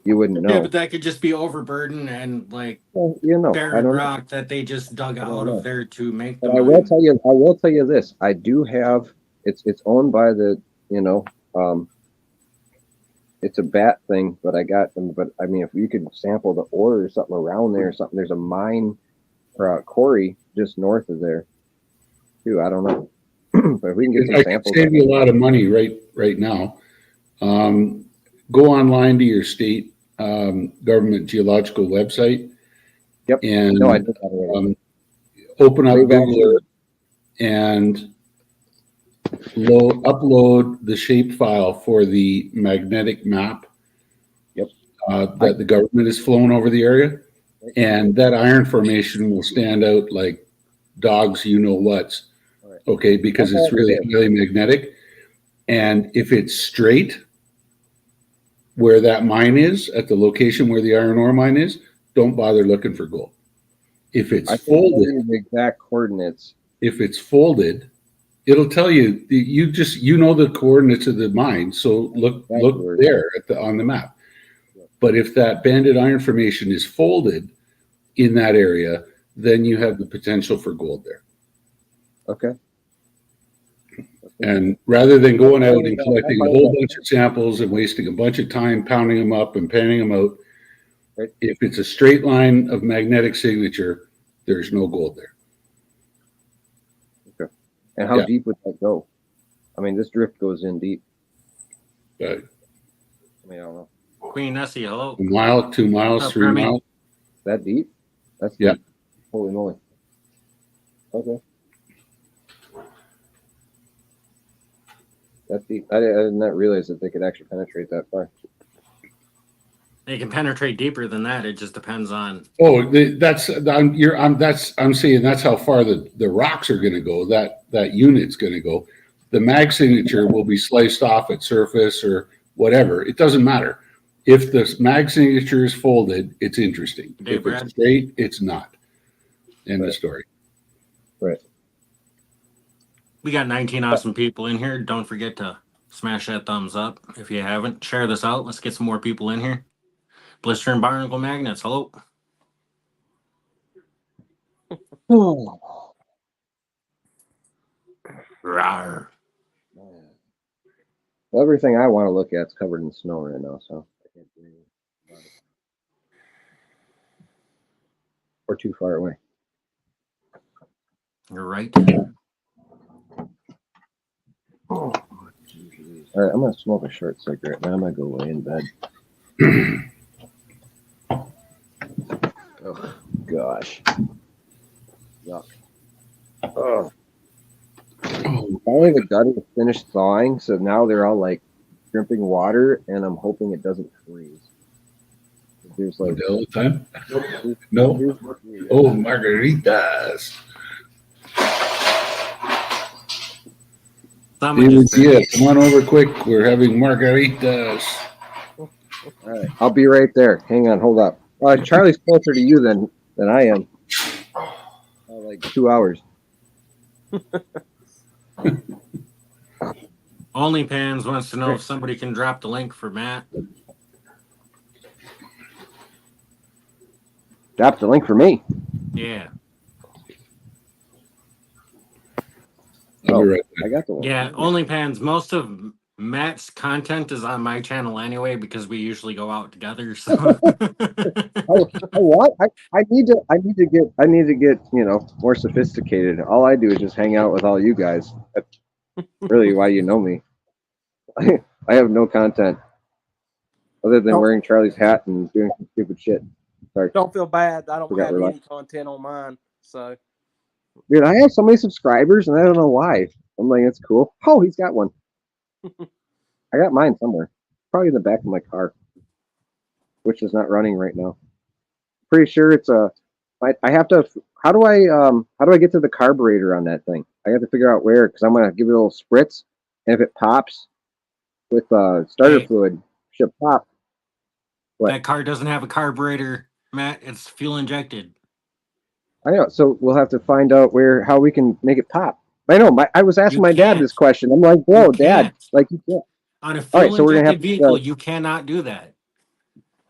You wouldn't know. Yeah, but that could just be overburden and like Well, I barren don't know. rock that they just dug I don't out know. of there to make the But I will mine. tell you this. I do have it's owned by the it's a bat thing, but I got them. But I mean, if you could sample the ore or something around there or something, there's a mine or a quarry just north of there too. I don't know. But if we can get some I can samples, save you a lot of money right now. Go online to your state government geological website. Yep. And no, I did that already. open up They've Google Earth and upload the shape file for the magnetic map. Yep. That the government has flown over the area, and that iron formation will stand out like dogs, you know what's. Right. Okay, because it's really highly magnetic, and if it's straight, where that mine is at the location where the iron ore mine is, don't bother looking for gold. If it's I can tell folded, you the exact coordinates. if it's folded, it'll tell you. You know the coordinates of the mine, so look Exactly. there on the map. But if that banded iron formation is folded in that area, then you have the potential for gold there. Okay. And rather than going out and collecting a whole bunch of samples and wasting a bunch of time pounding them up and panning them out, Right. if it's a straight line of magnetic signature, there's no gold there. And how Yeah. deep would that go? I mean, this drift goes in deep. Uh, I mean, I don't know. Queen Nessie, hello. A mile, 2 miles, Oh, 3 Remy. miles. That deep? That's Yeah. deep. Holy moly. Okay. That's deep. I did not realize that they could actually penetrate that far. They can penetrate deeper than that. It just depends on. Oh, I'm saying that's how far the rocks are going to go. That unit's going to go. The mag signature will be sliced off at surface or whatever. It doesn't matter. If the mag signature is folded, it's interesting. Dave If Brad? it's straight, it's not. End Right. of story. Right. We got 19 awesome people in here. Don't forget to smash that thumbs up if you haven't. Share this out. Let's get some more people in here. Blister and Barnacle Magnets, hello. Rawr. Well, everything I want to look at is covered in snow right now, so I can't do anything about it. Or too far away. You're right. All right, I'm gonna smoke a short cigarette. Now I'm gonna go lay in bed. Oh gosh. Yuck. Oh. Finally, the gutters finished thawing, so now they're all like dripping water, and I'm hoping it doesn't freeze. There's like All the time? No. Oh, margaritas. Someone David, just said, yeah, come on over quick. We're having margaritas. All right, I'll be right there. Hang on, hold up. Charlie's closer to you than I am. Like 2 hours. OnlyPans wants to know if somebody can drop the link for Matt. Drop the link for me. Yeah. I'll be right back. I got the link. Yeah, OnlyPans. Most of Matt's content is on my channel anyway because we usually go out together. So What? I need to get more sophisticated. All I do is just hang out with all you guys. That's really why you know me. I have no content other than wearing Charlie's hat and doing some stupid shit. Sorry. Don't feel bad. I don't Forgot have relax. any content on mine. So Dude, I have so many subscribers and I don't know why. I'm like, it's cool. Oh, he's got one. I got mine somewhere. Probably in the back of my car, which is not running right now. Pretty sure it's I have to. How do I get to the carburetor on that thing? I have to figure out where, because I'm gonna give it a little spritz, and if it pops with starter Hey. fluid, should pop. What? that car doesn't have a carburetor, Matt. It's fuel injected. I know. So we'll have to find out how we can make it pop. I know. I was asking You my dad can't. this question. I'm like, bro, You Dad, can't. like you can't. On a All fuel right, so we're gonna injected have to, vehicle, you cannot do that.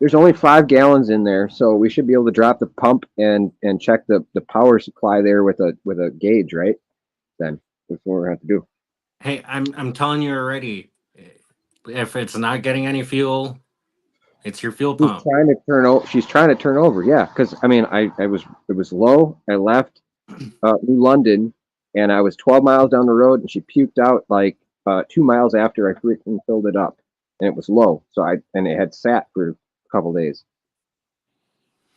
There's only 5 gallons in there, so we should be able to drop the pump and check the power supply there with a gauge, right? Then that's what we're gonna have to do. Hey, I'm telling you already. If it's not getting any fuel, it's your fuel She's pump. trying to turn over. She's trying to turn over. Yeah, because I mean, it was low. I left New London, and I was 12 miles down the road, and she puked out like 2 miles after I freaking filled it up, and it was low. So and it had sat for a couple days.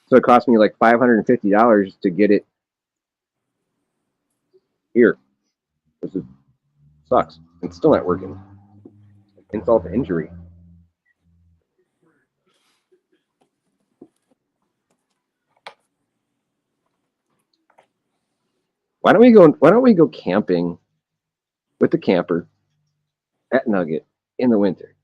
So it cost me like $550 to get it here. So sucks. It's still not working. Insult to injury. Why don't we go camping with the camper at Nugget in the winter?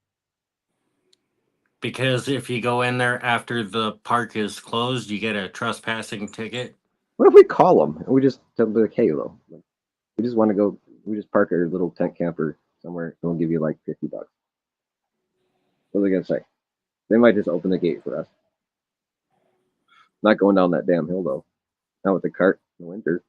Because if you go in there after the park is closed, you get a trespassing ticket. What if we call them and we just tell them like, hey, though, we just want to go. We just park our little tent camper somewhere. And we'll give you like $50. What are they gonna say? They might just open the gate for us. Not going down that damn hill though. Not with the cart in the winter.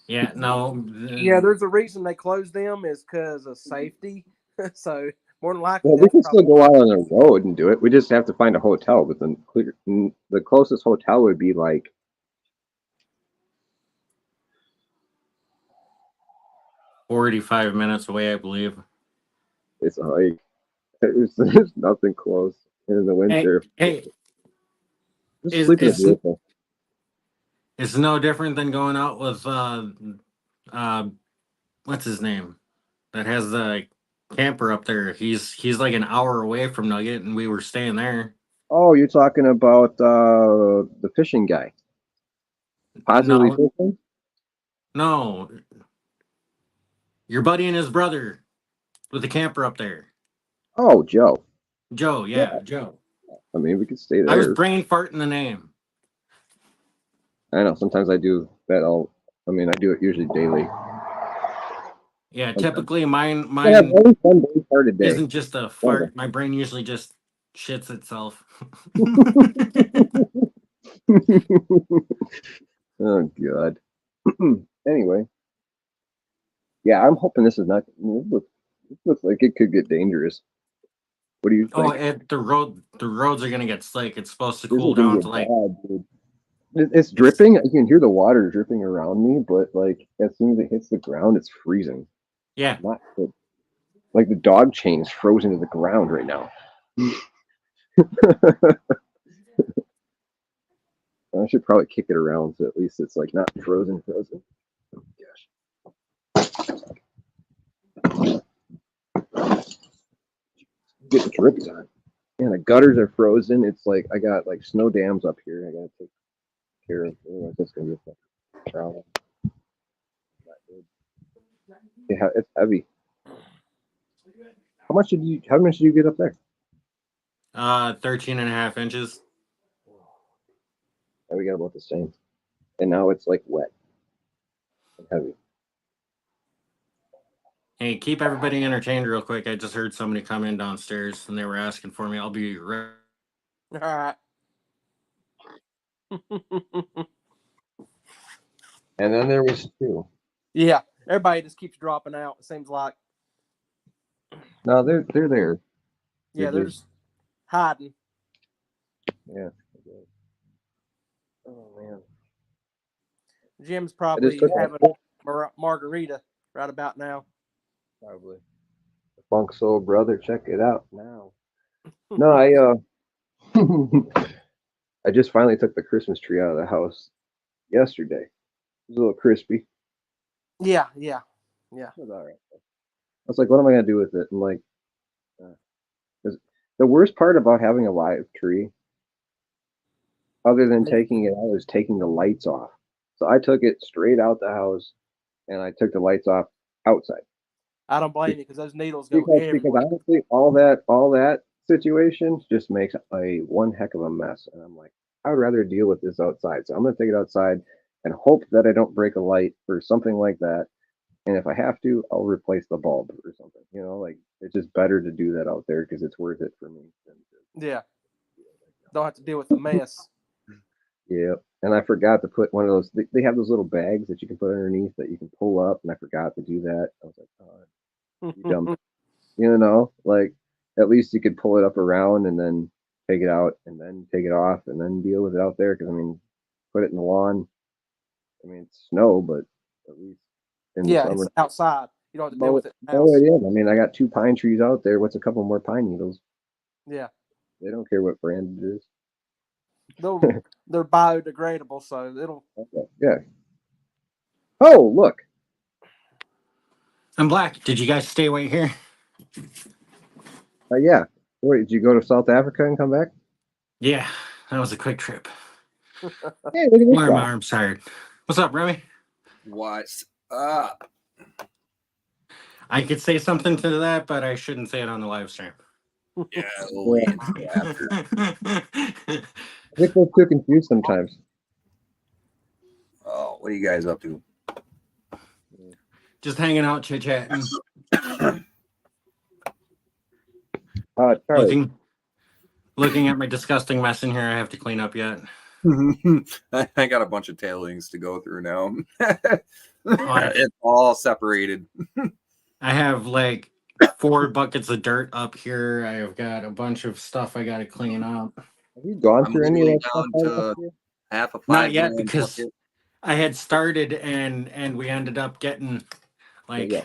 Yeah, no. Yeah, there's a reason they closed them is because of safety. So more than likely, Well, we that's can still probably go out on the road and do it. We just have to find a hotel. But the closest hotel would be like 45 minutes away, I believe. it's a hike. There's nothing close in the winter. Hey, Just is- sleep in a is- vehicle. it's no different than going out with what's his name? That has the camper up there. He's like an hour away from Nugget, and we were staying there. Oh, you're talking about the fishing guy. Positively No. fishing? No, your buddy and his brother with the camper up there. Oh, Joe. Joe, yeah, Joe. I mean, we could stay there. I was brain farting the name. I know. Sometimes I do that. I do it usually daily. Yeah, Okay. typically mine I have only one brain fart a day. isn't just a fart. My brain usually just shits itself. Oh God. Anyway, yeah, I'm hoping this is not. It looks like it could get dangerous. What do you think? The roads are gonna get slick. It's supposed to This cool is gonna down get to like bad, dude. It's dripping. You can hear the water dripping around me, but like as soon as it hits the ground, it's freezing. yeah. Not good. Like the dog chain is frozen to the ground right now. I should probably kick it around so at least it's like not frozen. Oh gosh. Get the drips on. Man, the gutters are frozen. It's like I got like snow dams up here. I gotta take care of. Otherwise, that's gonna be a fucking problem. Not good. Yeah, it's heavy. How much did you get up there? 13 and a half inches. Oh, we got about the same. And now it's like wet and heavy. Hey, keep everybody entertained real quick. I just heard somebody come in downstairs and they were asking for me. I'll be right. all right. And then there was two. Yeah, everybody just keeps dropping out. It seems like. No, they're there. Yeah, They're they're just- just hiding. Yeah. Oh man. Jim's probably took having off. margarita right about now. Probably. The Funk Soul Brother, check it out now. No, I just finally took the Christmas tree out of the house yesterday. It was a little crispy. Yeah. It was all right. I was like, what am I gonna do with it? I'm like, 'cause the worst part about having a live tree, other than taking it out, is taking the lights off. So I took it straight out the house, and I took the lights off outside. I don't blame you because those needles go Because everywhere. honestly, all that situation just makes a one heck of a mess. And I'm like, I would rather deal with this outside. So I'm gonna take it outside and hope that I don't break a light or something like that. And if I have to, I'll replace the bulb or something. You know, like it's just better to do that out there because it's worth it for me. Yeah. Don't have to deal with the mess. Yeah. And I forgot to put one of those. They have those little bags that you can put underneath that you can pull up, and I forgot to do that. I was like, oh, you dumb. You know, like at least you could pull it up around and then take it out and then take it off and then deal with it out there. Because I mean, put it in the lawn. I mean, it's snow, but at least in Yeah, the summer. it's outside. You don't have to deal No, with it. in the no, house. it is. I mean, I got 2 pine trees out there. What's a couple more pine needles? Yeah. They don't care what brand it is. They're biodegradable, so it'll. Okay. Yeah. Oh, look. I'm black. Did you guys stay right here? Yeah. Wait, did you go to South Africa and come back? Yeah, that was a quick trip. Hey, look at this Why are my guy. arms tired? What's up, Remy? What's up? I could say something to that, but I shouldn't say it on the live stream. Yeah, we'll wait until after. I get those too confused sometimes. Oh, what are you guys up to? Just hanging out, chit chatting, Charlie, looking at my disgusting mess in here. I have to clean up yet. I got a bunch of tailings to go through now. It's all separated. I have like 4 buckets of dirt up here. I've got a bunch of stuff I got to clean up. have you gone I'm through any of literally that stuff? down out to here? half a 5 Not yet gallon because bucket. I had started and we ended up getting like Yeah.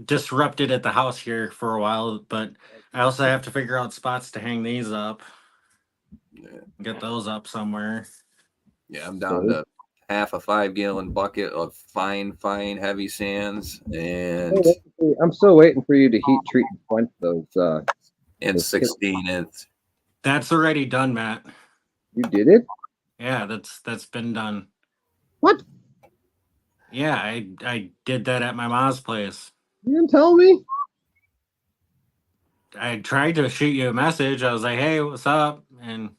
disrupted at the house here for a while. But I also have to figure out spots to hang these up. Yeah. Get those up somewhere. Yeah, I'm down to half a 5 gallon bucket of fine heavy sands and I'm still waiting for you to heat treat and quench those. 16th. That's already done, Matt. You did it? Yeah, that's been done. What? Yeah, I did that at my mom's place. You didn't tell me? I tried to shoot you a message. I was like, "Hey, what's up?" And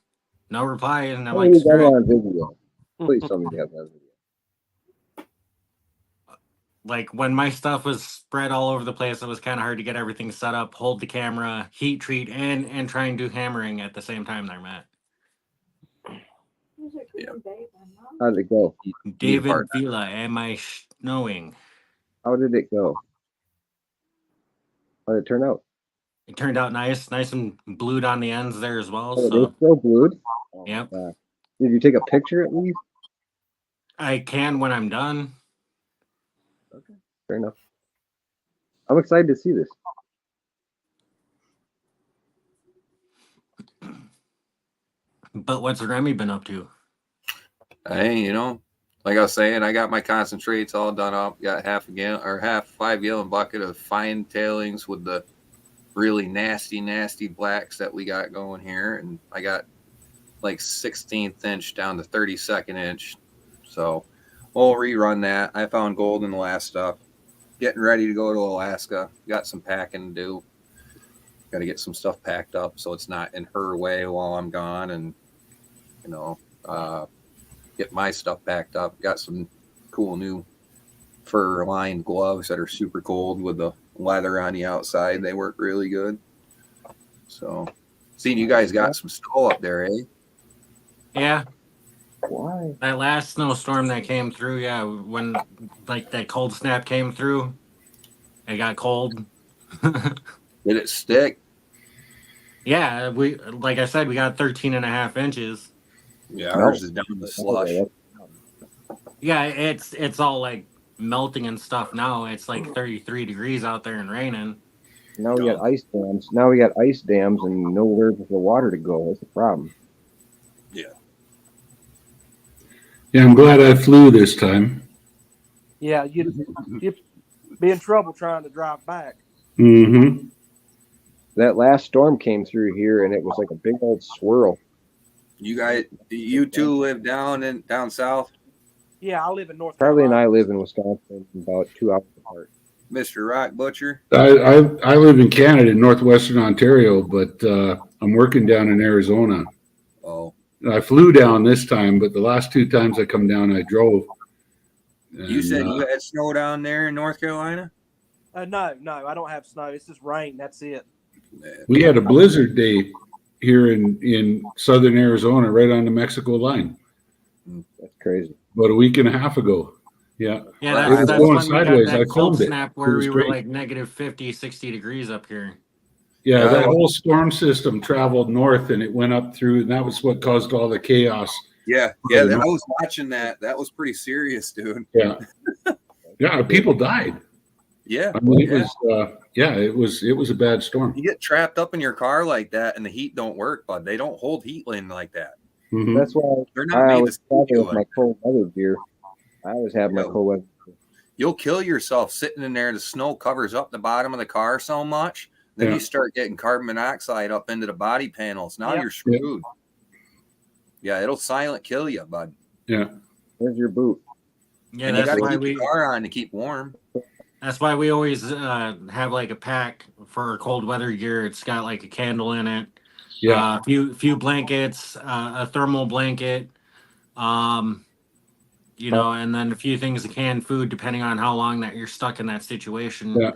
no reply. And I'm Oh, like, you got "Screw it it." on video. Please tell me you have that on video. Like when my stuff was spread all over the place, it was kind of hard to get everything set up, hold the camera, heat treat, and try and do hammering at the same time there, Matt. How did it go? David partner. Vila, am I snowing? How did it go? How did it turn out? It turned out nice and blued on the ends there as well. Oh, So it's still glued? Oh, Yep. God. Did you take a picture at least? I can when I'm done. Fair enough. I'm excited to see this. But what's Remy been up to? Hey, like I was saying, I got my concentrates all done up. Got half 5 gallon bucket of fine tailings with the really nasty blacks that we got going here, and I got like 16th inch down to 32nd inch. So we'll rerun that. I found gold in the last stuff. Getting ready to go to Alaska. Got some packing to do. Got to get some stuff packed up so it's not in her way while I'm gone, and get my stuff packed up. Got some cool new fur lined gloves that are super cold with the leather on the outside. They work really good. So, seeing you guys got some snow up there, eh? Yeah, Why? that last snowstorm that came through, yeah, when like that cold snap came through, it got cold. Did it stick? Yeah, we like I said, we got 13.5 inches. Yeah, ours is down to slush. Yeah, it's all like melting and stuff now. It's like 33 degrees out there and raining. Now we got ice dams. Now we got ice dams and nowhere for the water to go. That's the problem. Yeah, I'm glad I flew this time. Yeah, you'd be in trouble trying to drive back. Mm-hmm. That last storm came through here and it was like a big old swirl. You two live down south? Yeah, I live in North Charlie and Carolina. I live in Wisconsin, about 2 hours apart. Mr. Rock Butcher? I live in Canada, northwestern Ontario, but I'm working down in Arizona. Oh, I flew down this time, but the last 2 times I come down, I drove. you And, said you had snow down there in North Carolina? No, I don't have snow. It's just rain. That's it. we had a blizzard day here in southern Arizona, right on the Mexico line, That's crazy. about a week and a half ago. Yeah. Yeah, It was that's going when we got sideways. I that cold filmed it. snap It where was we were great. like negative 50, 60 degrees up here. Yeah, Yeah, that I- whole storm system traveled north and it went up through, and that was what caused all the chaos. Yeah, I was watching that. That was pretty serious, dude. Yeah. Yeah, people died. Yeah. I mean, it was a bad storm. You get trapped up in your car like that and the heat don't work, bud. They don't hold heat in like that. Mhm. That's why They're I not made to always stick travel you with my like cold weather gear. I always have my Yeah. cold weather gear. you'll kill yourself sitting in there. The snow covers up the bottom of the car so much. Then Yeah. you start getting carbon monoxide up into the body panels. Now Yep. you're screwed. Yeah, it'll silent kill you, bud. Yeah. Where's your boot? Yeah, And you that's got to why keep we. your car on to keep warm. That's why we always have like a pack for our cold weather gear. It's got like a candle in it, Yeah. a few blankets, a thermal blanket, you know, and then a few things of canned food, depending on how long that you're stuck in that situation. Yeah.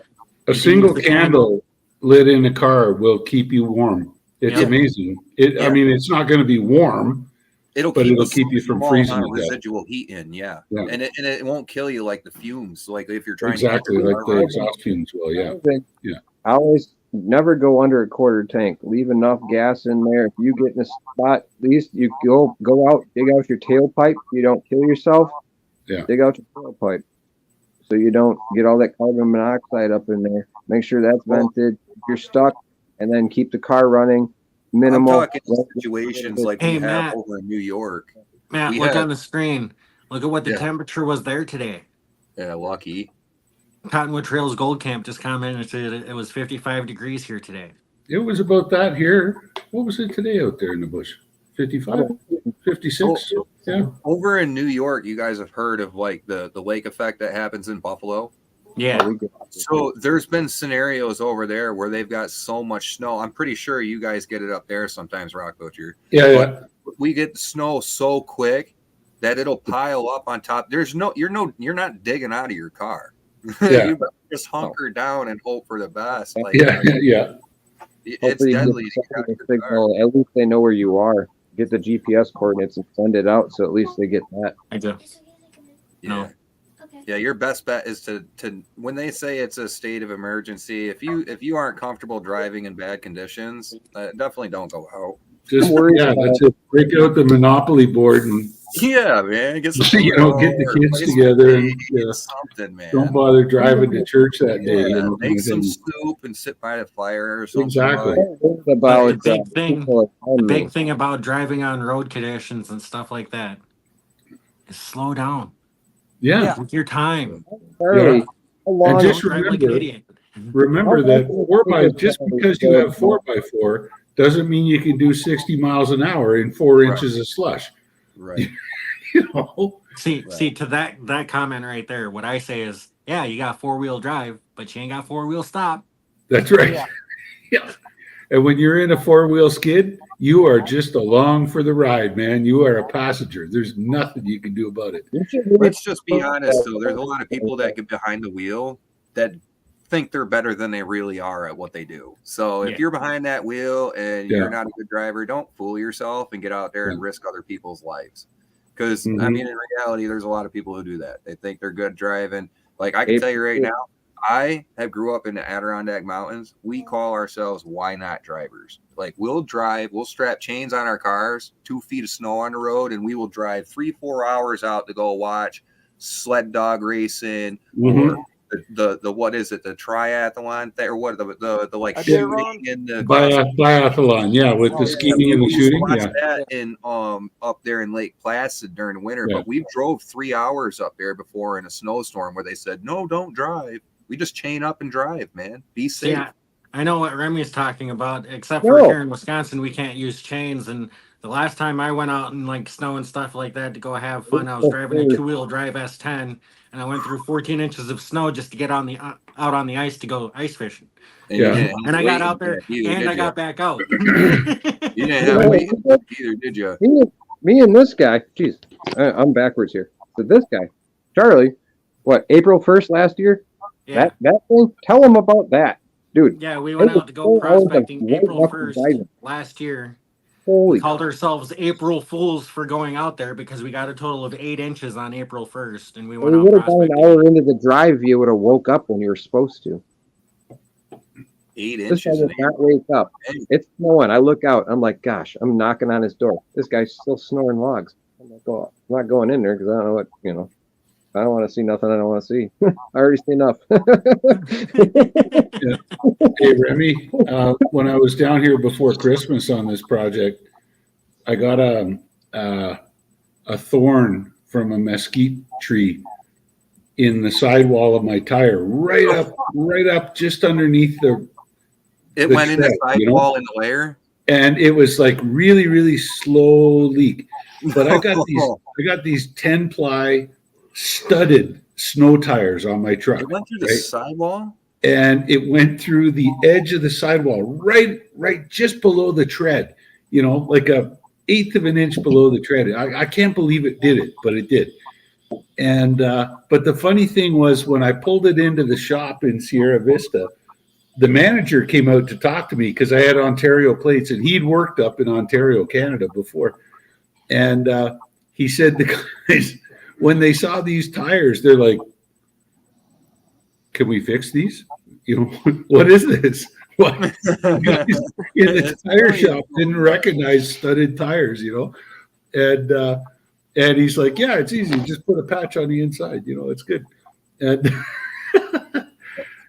A single candle lit in a car will keep you warm. It's Yeah. amazing. I Yeah. mean, it's not going to be warm. It'll But keep it'll a keep you from small freezing amount of to death. residual heat in, yeah. Yeah. And it won't kill you like the fumes, like if you're trying Exactly to get like your the car exhaust fumes will. Yeah. Yeah. I always never go under a quarter tank. Leave enough gas in there. If you get in a spot, at least you go out, dig out your tailpipe. You don't kill yourself. Yeah. Dig out your tailpipe so you don't get all that carbon monoxide up in there. Make sure that's vented. If you're stuck, and then keep the car running. I'm Minimal. talking situations like Hey, we have Matt. over in New York. Matt, We look had- on the screen. Look at what the Yeah. temperature was there today. Yeah, lucky. Cottonwood Trails Gold Camp just commented it was 55 degrees here today. It was about that here. What was it today out there in the bush? 55, 56? Yeah. Over in New York, you guys have heard of like the lake effect that happens in Buffalo. Yeah. So there's been scenarios over there where they've got so much snow. I'm pretty sure you guys get it up there sometimes, Rock Butcher. Yeah. Yeah. We get snow so quick that it'll pile up on top. You're not digging out of your car. Yeah. You just hunker down and hope for the best. Like, Yeah. Yeah. it's Hopefully you deadly get to get out of the your car. signal. At least they know where you are. Get the GPS coordinates and send it out, so at least they get that. I do. Yeah. No. Yeah, your best bet is to when they say it's a state of emergency, if you aren't comfortable driving in bad conditions, definitely don't go out. Just, worry yeah, about- that's it. Break out the Monopoly board and, Yeah, man, get some get the kids play some together and games, something, man. don't bother driving to church that day. Yeah, And, make some and- soup and sit by the fire or something. Exactly. like- About The big thing- people at home, The big thing about driving on road conditions and stuff like that is slow down. yeah. Take your time. Charlie, how long- And just Don't drive like an remember, idiot. remember that just because you have 4x4 doesn't mean you can do 60 miles an hour in 4 Right. inches of slush. Right. You know? See, Right. to that comment right there, what I say is, yeah, you got 4-wheel drive, but you ain't got 4-wheel stop. That's right. Yeah. Yeah. And when you're in a 4-wheel skid, you are just along for the ride, man. You are a passenger. There's nothing you can do about it. You should really- Let's just be honest, though. There's a lot of people that get behind the wheel that think they're better than they really are at what they do. So if Yeah. you're behind that wheel and Yeah. you're not a good driver, don't fool yourself and get out there and risk other people's lives. Because I Mhm. mean, in reality, there's a lot of people who do that. They think they're good driving. Like I can tell you right now, I have grew up in the Adirondack Mountains. We call ourselves why not drivers. Like we'll drive, we'll strap chains on our cars, 2 feet of snow on the road, and we will drive 3-4 hours out to go watch sled dog racing Mhm. or the what is it, the triathlon thing, or what the like I did it shooting wrong. and the Biathlon, yeah, with the skiing and the we used to shooting. watch Yeah. that in up there in Lake Placid during the winter, Yeah. but we drove 3 hours up there before in a snowstorm where they said no, don't drive. We just chain up and drive, man. Be safe. Yeah, I know what Remy's talking about, except for No. here in Wisconsin, we can't use chains. And the last time I went out in like snow and stuff like that to go have fun, I was driving a 2-wheel drive S10, and I went through 14 inches of snow just to get on the out on the ice to go ice fishing. And Yeah. you didn't And I have got weight out there, either, and did I ya? got back out. You didn't have weight either, did you? me and this guy, geez, I'm backwards here. So this guy, Charlie, what, April 1st last year? Yeah, That thing? Tell him about that. Dude, yeah, we went out to go 4 hours of prospecting white April knuckle 1st diving. last year. holy We called ourselves April Fools for going out there because we got a total of 8 inches on April 1st, and we Well, went we out would have gone an prospecting. hour into the drive if you would have woke up when you were supposed to. 8 This guy inches. does not wake up. It's snowing. I look out. I'm like, gosh, I'm knocking on his door. This guy's still snoring logs. I'm not going in there because I don't know what, I don't want to see nothing I don't want to see. I already see enough. Hey, Remy, when I was down here before Christmas on this project, I got a thorn from a mesquite tree in the sidewall of my tire, right up, just underneath It the went in the tread, you know? sidewall in the layer. And it was like really, really slow leak. But I got these 10-ply studded snow tires on my truck. It went through the right? sidewall. And it went through the edge of the sidewall, right just below the tread, you know, like a eighth of an inch below the tread. I can't believe it did it, but it did. And but the funny thing was, when I pulled it into the shop in Sierra Vista, the manager came out to talk to me because I had Ontario plates, and he'd worked up in Ontario, Canada before. And he said the guys, when they saw these tires, they're like, "Can we fix these? You know, what is this?" What? Guys in the tire shop didn't recognize studded tires, you know, and he's like, "Yeah, it's easy. Just put a patch on the inside. You know, it's good." And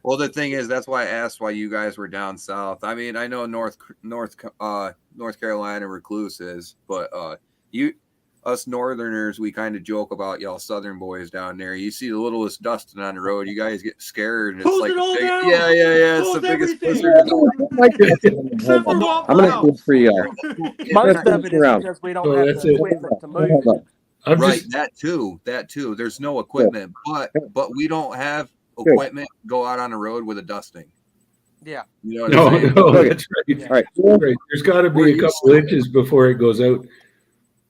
Well, the thing is, that's why I asked why you guys were down south. I mean, I know North Carolina recluse is, but us Northerners, we kind of joke about y'all Southern boys down there. You see the littlest dusting on the road, you guys get scared, and it's Close like it all down. yeah, it's the Close biggest everything. blizzard. I'm gonna do it for you. Most of it is around. because we don't Oh, have that's the it. equipment to move Hold it. on. I'm Right, just, that too. There's no equipment, but we don't have equipment to go out on the road with a dusting. Yeah. You know what I'm saying? no, that's right. All right. Right. There's got to We're be a used couple to it. inches before it goes out.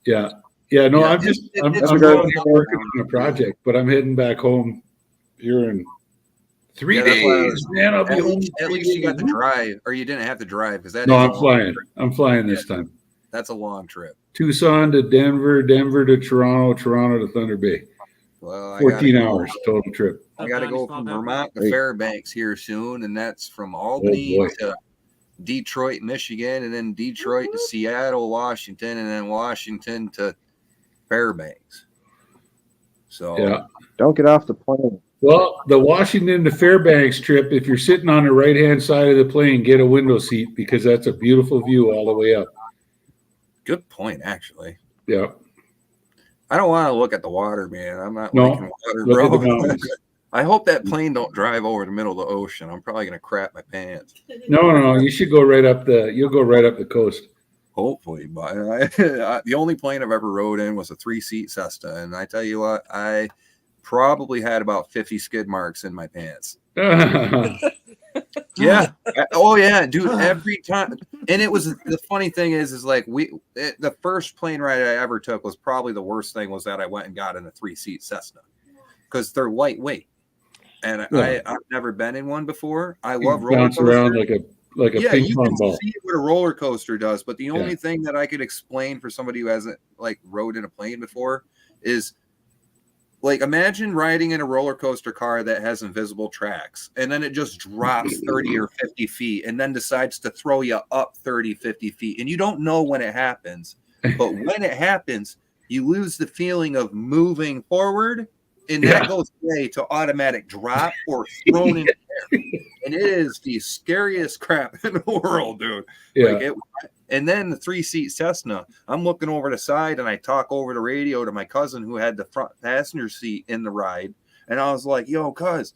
Yeah. Yeah. No, Yeah, I'm just, I'm it's going good. to working on a project, but I'm heading back home here in 3 Yeah, that's why I days. was- Man, I'll be At home. least, in 3 you got to days. drive, or you didn't have to drive because that No, is a I'm long flying. trip. I'm flying this time. That's a long trip. Tucson to Denver, Denver to Toronto, Toronto to Thunder Bay. Well, 14 hours total trip. I got to go from Vermont to Great. Fairbanks here soon, and that's from Albany boy. to Detroit, Michigan, and then Detroit to Seattle, Washington, and then Washington to Fairbanks. So Yeah. Don't get off the plane. Well, the Washington to Fairbanks trip, if you're sitting on the right-hand side of the plane, get a window seat because that's a beautiful view all the way up. good point, actually. Yeah. I don't want to look at the water, man. I'm not No, liking water, look at the bro. mountains. I hope that plane don't drive over the middle of the ocean. I'm probably gonna crap my pants. No. You should go right up you'll go right up the coast. Hopefully, but the only plane I've ever rode in was a 3-seat Cessna, and I tell you what, I probably had about 50 skid marks in my pants. Yeah. Oh yeah, dude. Every time, and it was the funny thing is like the first plane ride I ever took was probably the worst thing was that I went and got in a 3-seat Cessna because they're lightweight, and Yeah. I've never been in one before. I You love roller bounce around coasters. like a Yeah, ping you pong can ball. see what a roller coaster does, but the only Yeah. thing that I could explain for somebody who hasn't like rode in a plane before is like imagine riding in a roller coaster car that has invisible tracks and then it just drops 30 or 50 feet and then decides to throw you up 30, 50 feet. And you don't know when it happens, but when it happens, you lose the feeling of moving forward and that Yeah. goes away to automatic drop or thrown in the air. And it is the scariest crap in the world, dude. Yeah. Like and then the 3-seat Cessna, I'm looking over the side and I talk over the radio to my cousin who had the front passenger seat in the ride. And I was like, yo, cuz,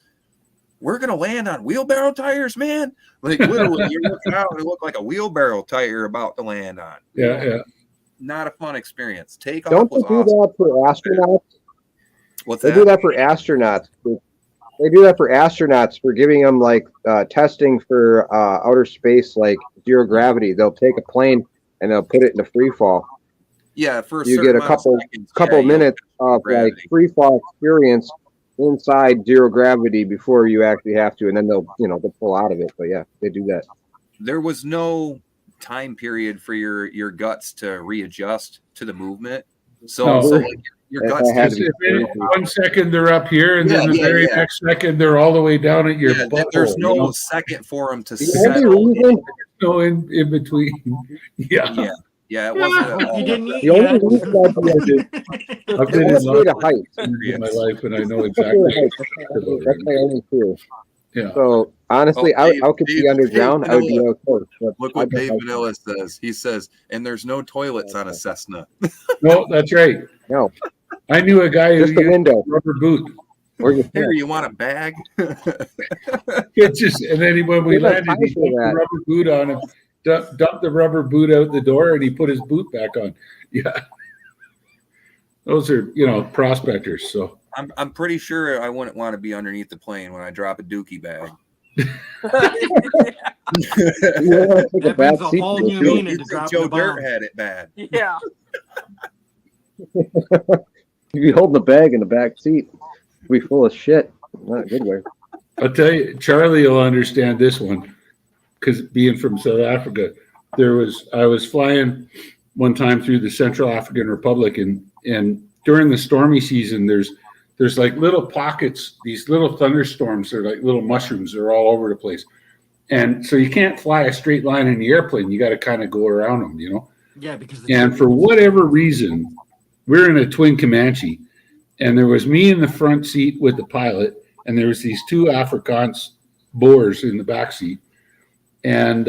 we're going to land on wheelbarrow tires, man. Like literally, you're looking out and it looked like a wheelbarrow tire about to land on. Yeah. Not a fun experience. Takeoff Don't they was do awesome. that for astronauts? What's They that? do that for astronauts. They do that for astronauts for giving them like testing for outer space, like zero gravity. They'll take a plane and they'll put it into free fall. Yeah, for a You certain get a amount of couple seconds, couple yeah, you'll- minutes of like gravity. free fall experience inside zero gravity before you actually have to, and then they'll pull out of it. But yeah, they do that. There was no time period for your guts to readjust to the movement. So, No. so like your That guts had just to be If 1 second they're up here, and then the Yeah, very yeah. next second they're all the way down at your yeah, butthole. there's no you know? second for them to The only settle. reason, No in between. Yeah. Yeah, it wasn't at all. You didn't eat the only yet. reason I'd be I've been in that's lots way to of height. in my life, and I know That's exactly. way to height. That's my only fear. Yeah. So honestly, Oh, I could be Dave underground. I would be Vanilla. okay. But Look I'd what be Dave like, Vanilla says. He says, and there's no toilets on a Cessna. No, that's right. No, I knew a guy who just the used window. a rubber boot. Where's your Here, tent? you want a bag? It's just, and then when we We got landed, time he for put the that. rubber boot on him, dumped the rubber boot out the door, and he put his boot back on. Yeah. Those are, prospectors. So I'm pretty sure I wouldn't want to be underneath the plane when I drop a dookie bag. You don't wanna take a That back brings a seat whole to new the show. meaning You to think drop Joe the bomb. Dirt had it bad? Yeah. You'd be holding the bag in the back seat. You'd be full of shit. Not a good way. I'll tell you, Charlie will understand this one because being from South Africa, I was flying one time through the Central African Republic, and during the stormy season, there's like little pockets, these little thunderstorms. They're like little mushrooms. They're all over the place, and so you can't fly a straight line in the airplane. You got to kind of go around them, Yeah, because And for whatever reason, we're in a twin Comanche, and there was me in the front seat with the pilot, and there was these two Afrikaans Boers in the back seat. And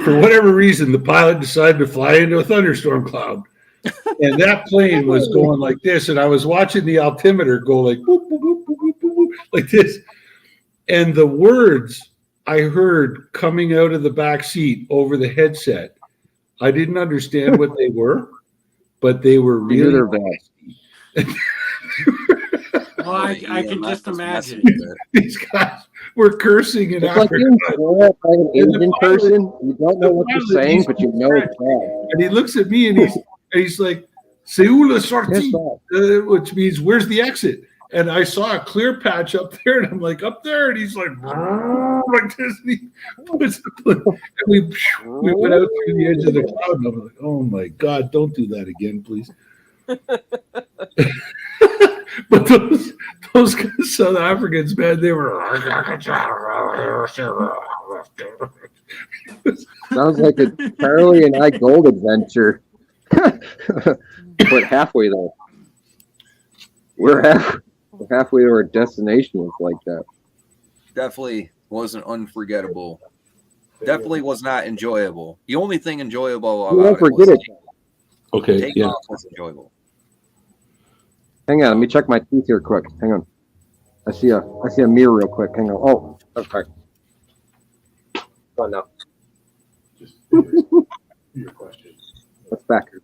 for whatever reason, the pilot decided to fly into a thunderstorm cloud. And that plane was going like this, and I was watching the altimeter go like boop, boop, boop, boop, boop, boop, like this. And the words I heard coming out of the back seat over the headset, I didn't understand what they were, but they were You knew really they're bad. Well, I can just imagine. These guys were cursing in It's like Africa. being swear at like an And the Asian pilot- person. You don't know what the you're pilot, saying, he's but you know it's bad. And he looks at me and he's like, "C'est où la Yes, sortie?" sir. Which means where's the exit? And I saw a clear patch up there, and I'm like, up there, and he's like, like this. And, we went out through the edge of the cloud, and I'm like, oh my God, don't do that again, please. But those South Africans, man, they were. Sounds like a Charlie and I Gold adventure. But halfway there. We're halfway to our destination is like that. Definitely wasn't unforgettable. Definitely was not enjoyable. The only thing enjoyable You won't about it forget was it. Okay, taking yeah. off was enjoyable. Hang on, let me check my teeth here quick. Hang on. I see a mirror real quick. Hang on. Oh, okay. Go on now. What's back here?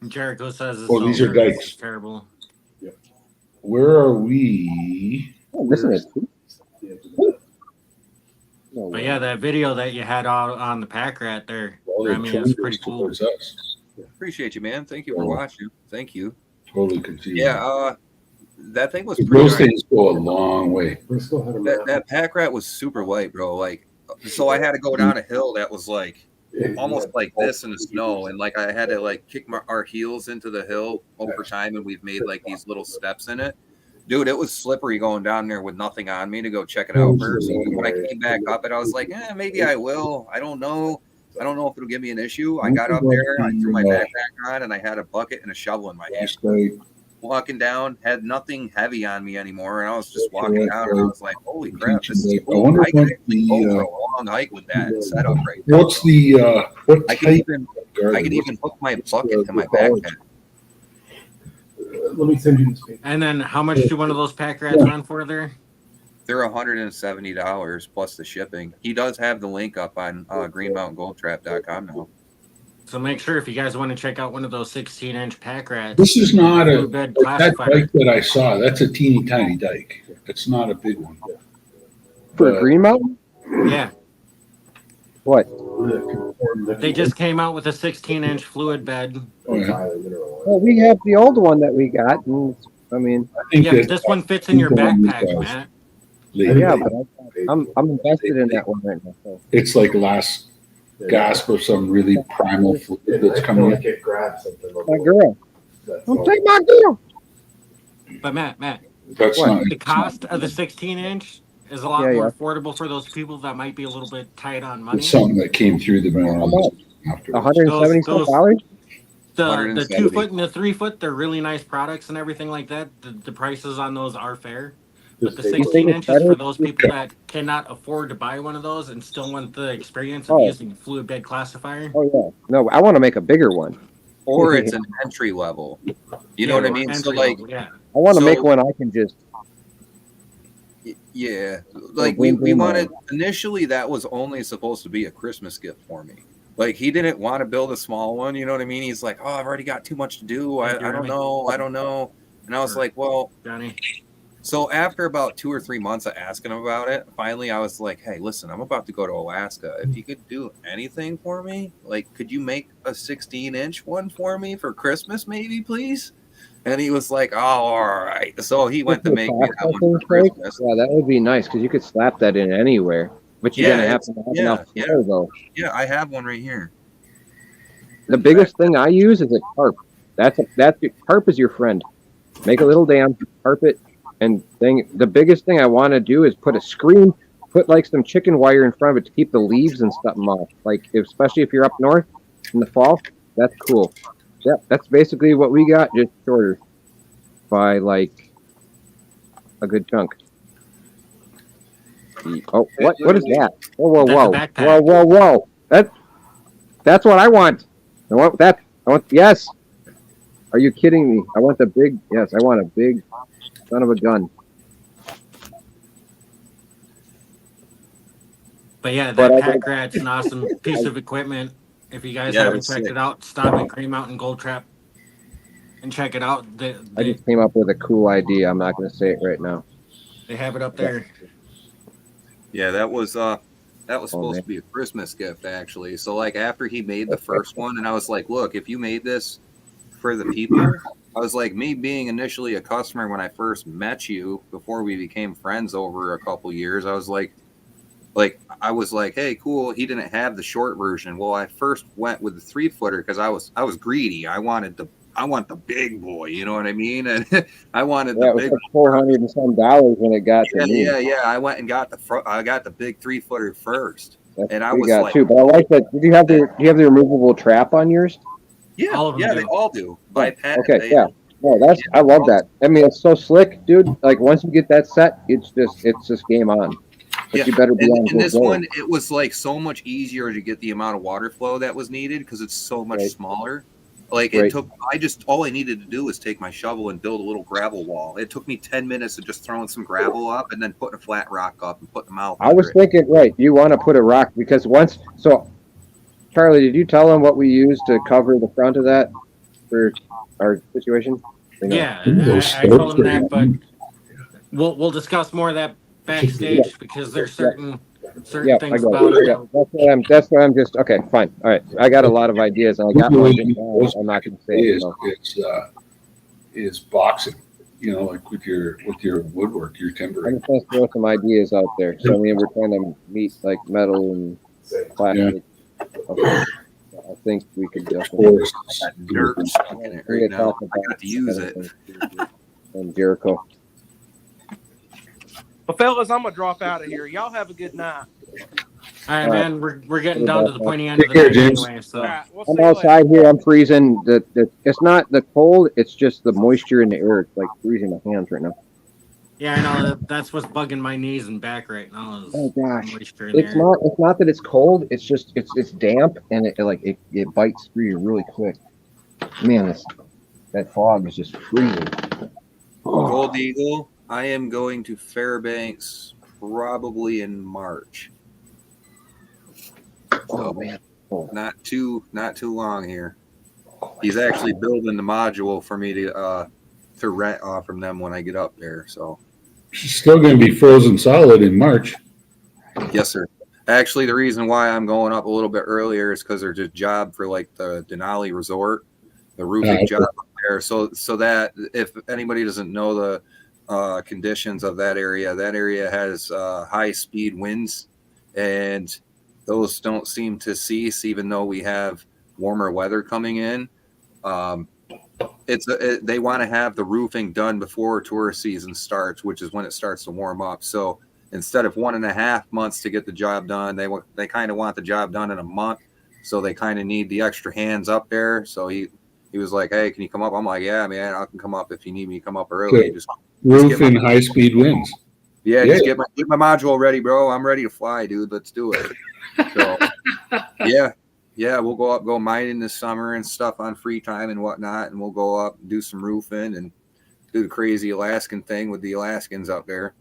Jericho says it's Oh, these are over. It's dikes. terrible. Where are we? Oh, missing it. No But way. yeah, that video that you had out on the pack rat there, Well, they're I mean, it's pretty changers cool. towards us. Appreciate you, man. Thank you for watching. Thank you. Totally confused. Yeah, that thing was pretty Those nice. things go a long way. That pack rat was super light, bro. Like, so I had to go down a hill that was like almost like this in the snow, and like I had to like kick our heels into the hill over time, and we've made like these little steps in it. Dude, it was slippery going down there with nothing on me to go check it out first. And when I came back up it, I was like, maybe I will. I don't know. I don't know if it'll give me an issue. I got up there, I threw my backpack on, and I had a bucket and a shovel in my hand. Walking down, had nothing heavy on me anymore, and I was just walking down, and I was like, "Holy crap! This is I cool. wonder I can what actually go the, for a long hike with that setup right there. What's the what I type? could even garden? hook my bucket to my backpack. Let me send you this. And then how much do one of those pack rats run for there? They're $170 plus the shipping. He does have the link up on greenmountaingoldtrap.com now. So make sure if you guys want to check out one of those 16-inch pack rats. This is not a bed that classifier. dike that I saw. That's a teeny tiny dike. It's not a big one. For Green Mountain? Yeah, What? they just came out with a 16-inch fluid bed. Oh, yeah. Well, we have the old one that we got, and I mean, I think Yeah, but that this one fits in your the one that backpack, does. Matt. yeah, but I'm invested in that one right now. So. It's like last gasp of some really primal fluid that's coming in. My girl, don't take my girl. But Matt, That's What? not. the cost of the 16-inch is a lot Yeah, more yeah. affordable for those people that might be a little bit tight on money. It's something that came through the mail after. $176. The 170. 2 foot and the 3 foot, they're really nice products and everything like that. The prices on those are fair. But the You 16 think it's inches better? for those people that cannot afford to buy one of those and still want the experience of Oh. using fluid bed classifier. Oh yeah, no, I want to make a bigger one. Or it's an entry level. You know what I mean? So Entry like level, yeah. I want to make So- one I can just. Yeah, like win we win wanted initially that was only supposed to be a Christmas gift for me. Like he didn't want to build a small one, you know what I mean? He's like, "Oh, I've already got too much to do. Thank you, I don't Remy. know, I don't know." And I was like, "Well." Johnny. So after about 2 or 3 months of asking him about it, finally I was like, "Hey, listen, I'm about to go to Alaska. If you could do anything for me, like, could you make a 16-inch one for me for Christmas, maybe, please?" And he was like, "Oh, all right." So he went to With make me that one processing for sake, Christmas. yeah, that would be nice because you could slap that in anywhere. But you're Yeah, gonna have it's- to have yeah, enough yeah. flow, though. Yeah, I have one right here. The biggest thing I use is a tarp. Tarp is your friend. Make a little dam, tarp it, and thing. The biggest thing I want to do is put a screen, put like some chicken wire in front of it to keep the leaves and stuff off. Like especially if you're up north in the fall, that's cool. Yep, that's basically what we got, just shorter by like a good chunk. Oh, what is that? Whoa, That's a whoa, backpack. whoa! That's what I want. I want that. Yes. Are you kidding me? I want the big. Yes, I want a big son of a gun. But yeah, But that I Pack Rat's an awesome piece of equipment. If you guys Yeah, haven't it's checked sick. it out, stop at Green Mountain Gold Trap and check it out. I just came up with a cool idea. I'm not going to say it right now. They have it up there. Yeah, that was supposed man. to be a Christmas gift actually. So like after he made the first one, and I was like, "Look, if you made this for the people," I was like, me being initially a customer when I first met you before we became friends over a couple years, I was like I was like, "Hey, cool." He didn't have the short version. Well, I first went with the 3-footer because I was greedy. I want the big boy. You know what I mean? And I wanted Yeah, the it was big. like $400 and some when it got Yeah, to me. yeah. I went and got I got the big 3-footer first. That's And I what we was got like- too. But I like that. Do you have the removable trap on yours? Yeah, All of them yeah, do. they all do. By Pat, Okay, they- yeah. No, I love that. I mean, it's so slick, dude. Like once you get that set, it's just game on. But Yeah, you better be on And good this go. one, it was like so much easier to get the amount of water flow that was needed because it's so much Right. smaller. Like Right. it took, all I needed to do was take my shovel and build a little gravel wall. It took me 10 minutes of just throwing some gravel up and then putting a flat rock up and putting them out. I was thinking, right, you want to put a rock because Charlie, did you tell them what we used to cover the front of that for our situation? You know? Yeah, I told them that, but we'll discuss more of that backstage because there's certain Yeah, I things got about it. it. Yeah, that's what I'm just okay. Fine, all right. I got a lot of ideas, and I got one. I'm not going to say it. So. Is boxing, you know, like with your woodwork, your I'm timbering. just going to throw some ideas out there. So I mean, we're trying to meet like metal and plastic. Okay. I think we could definitely. Forests. dirt stuck in it We right could now. talk I about got to use it. And Jericho. Well, fellas, I'm gonna drop out of here. Y'all have a good night. All right, man, we're getting down to the pointy end Take of the care, night James. anyway. So All right, we'll I'm see you later. outside here. I'm freezing. It's not the cold. It's just the moisture in the air. It's like freezing my hands right now. yeah, I know that's what's bugging my knees and back right now. Is Oh gosh. moisture in It's there. not. It's not that it's cold. It's just it's damp and it bites through you really quick. Man, that fog is just freezing. Gold Eagle, I am going to Fairbanks probably in March. Oh man. Not too long here. He's actually building the module for me to rent off from them when I get up there. So She's still going to be frozen solid in March. yes, sir. Actually, the reason why I'm going up a little bit earlier is because there's a job for like the Denali Resort, the roofing okay. job up there. So that if anybody doesn't know the conditions of that area has high speed winds, and those don't seem to cease even though we have warmer weather coming in. They want to have the roofing done before tourist season starts, which is when it starts to warm up. So instead of 1.5 months to get the job done, they kind of want the job done in a month. So they kind of need the extra hands up there. So he was like, "Hey, can you come up?" I'm like, "Yeah, man, I can come up if you need me to come up early." Okay. Just Roof and high speed winds. just get my module ready, bro. I'm ready to fly, dude. Let's do it. So yeah, we'll go mining this summer and stuff on free time and whatnot, and we'll go up and do some roofing and do the crazy Alaskan thing with the Alaskans up there,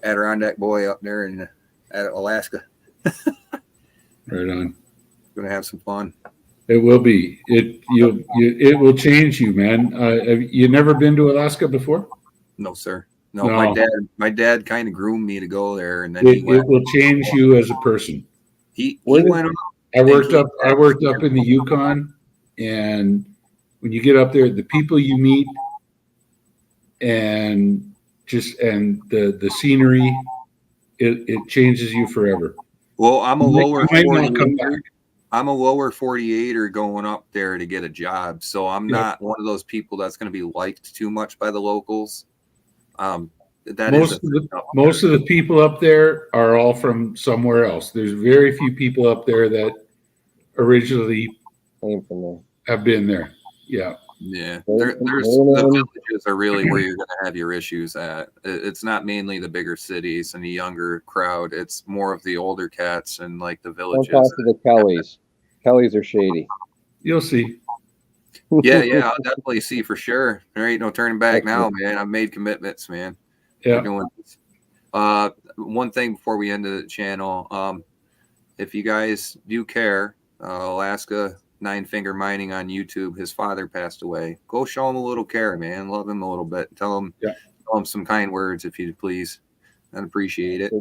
Adirondack boy up there in Alaska. Right on. Gonna have some fun. It will be. It will change you, man. Have you never been to Alaska before? No, sir. No, No. my dad kind of groomed me to go there, and then It will change you as a person. he Where did- went on. I worked up in the Yukon, and when you get up there, the people you meet and the scenery, it changes you forever. Well, I'm a You lower might not come 48er. back. I'm a lower 48er going up there to get a job, so I'm Yeah. not one of those people that's going to be liked too much by the locals. That is Most of the people up there are all from somewhere else. There's very few people up there that originally Came from there. have been there. Yeah. Yeah, There's the villages are really where you're going to have your issues at. It's not mainly the bigger cities and the younger crowd. It's more of the older cats and like the Don't villages. talk to the Kellys. Kellys are shady. You'll see. Yeah, I'll definitely see for sure. There ain't no turning back now, man. I've made commitments, man. Yeah. We're doing this. One thing before we end the channel, if you guys do care, Alaska Nine Finger Mining on YouTube, his father passed away. Go show him a little care, man. Love him a little bit. Tell him some kind words if you please. I'd appreciate it.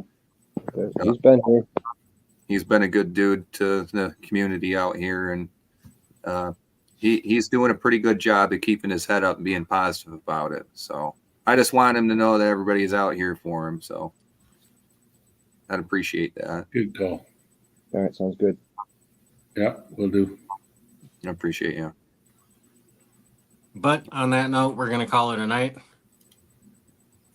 He's been here. He's been a good dude to the community out here, and he's doing a pretty good job of keeping his head up and being positive about it. So I just want him to know that everybody's out here for him. So I'd appreciate that. Good call. All right, sounds good. Yeah, we'll do. I appreciate you. But on that note, we're going to call it a night.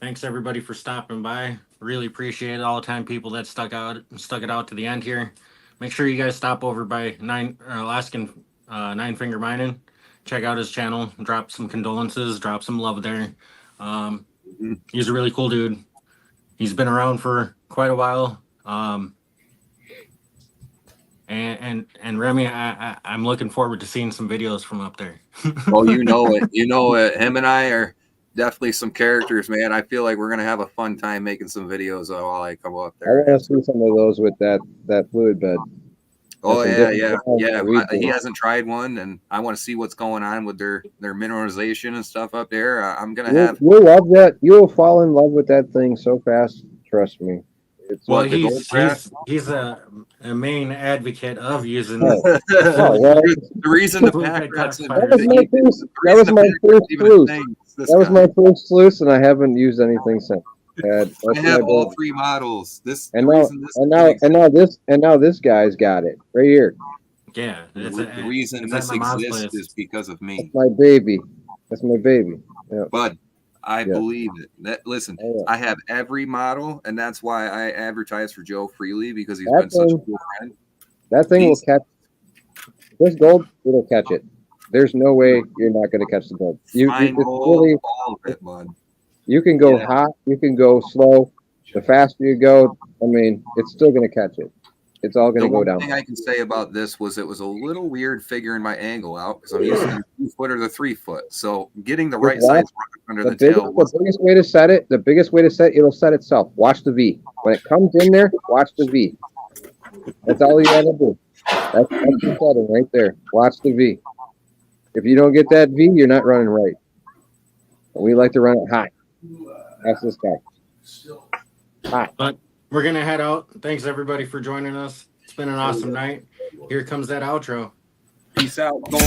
Thanks everybody for stopping by. Really appreciate all the time people that stuck it out to the end here. Make sure you guys stop over by Alaskan Nine Finger Mining. Check out his channel. Drop some condolences. Drop some love there. He's a really cool dude. He's been around for quite a while. And Remy, I'm looking forward to seeing some videos from up there. Oh, you know it. You know it. Him and I are definitely some characters, man. I feel like we're gonna have a fun time making some videos while I come up I there. want to see some of those with that fluid bed. Oh That's yeah. some different He hasn't tried one, and I want to see what's going on with their mineralization and stuff up there. I'm gonna have. You'll love that. You'll fall in love with that thing so fast. Trust me. It's Well, What, the gold brass? he's a main advocate of using. Oh, well, The reason the Fluid pack bed rats got in- fired. That was my the first- reason that was the my pack first rat's even a sluice. thing is this that was guy. my first sluice, and I haven't used anything since. That's I have my all baby. 3 models. This And the now, reason this and now, thing and now this guy's got it right here. Yeah, it's the reason it's at this my mom's exists place. is because of me. That's my baby. That's my baby. Yeah. But I Yeah. believe it. Listen, Oh, yeah. I have every model, and that's why I advertise for Joe freely, because he's That been such a thing- cool friend. That thing will These- catch this gold. It'll catch it. There's no way you're not going to catch the gold. Fine It's gold, really, all of it, bud. you can go Yeah. hot. You can go slow. The faster you go, I mean, it's still going to catch it. It's all going The to go one down. thing I can say about this was it was a little weird figuring my angle out because I'm using the 2 foot or the 3 foot. So getting the right size rock under the tail was The biggest way to set it, it'll set itself. Watch the V. When it comes in there, watch the V. That's all you gotta do. That's the setting right there. Watch the V. If you don't get that V, you're not running right. We like to run it hot. That's this guy. But we're gonna head out. Thanks everybody for joining us. It's been an awesome night. Here comes that outro. peace out. Gold.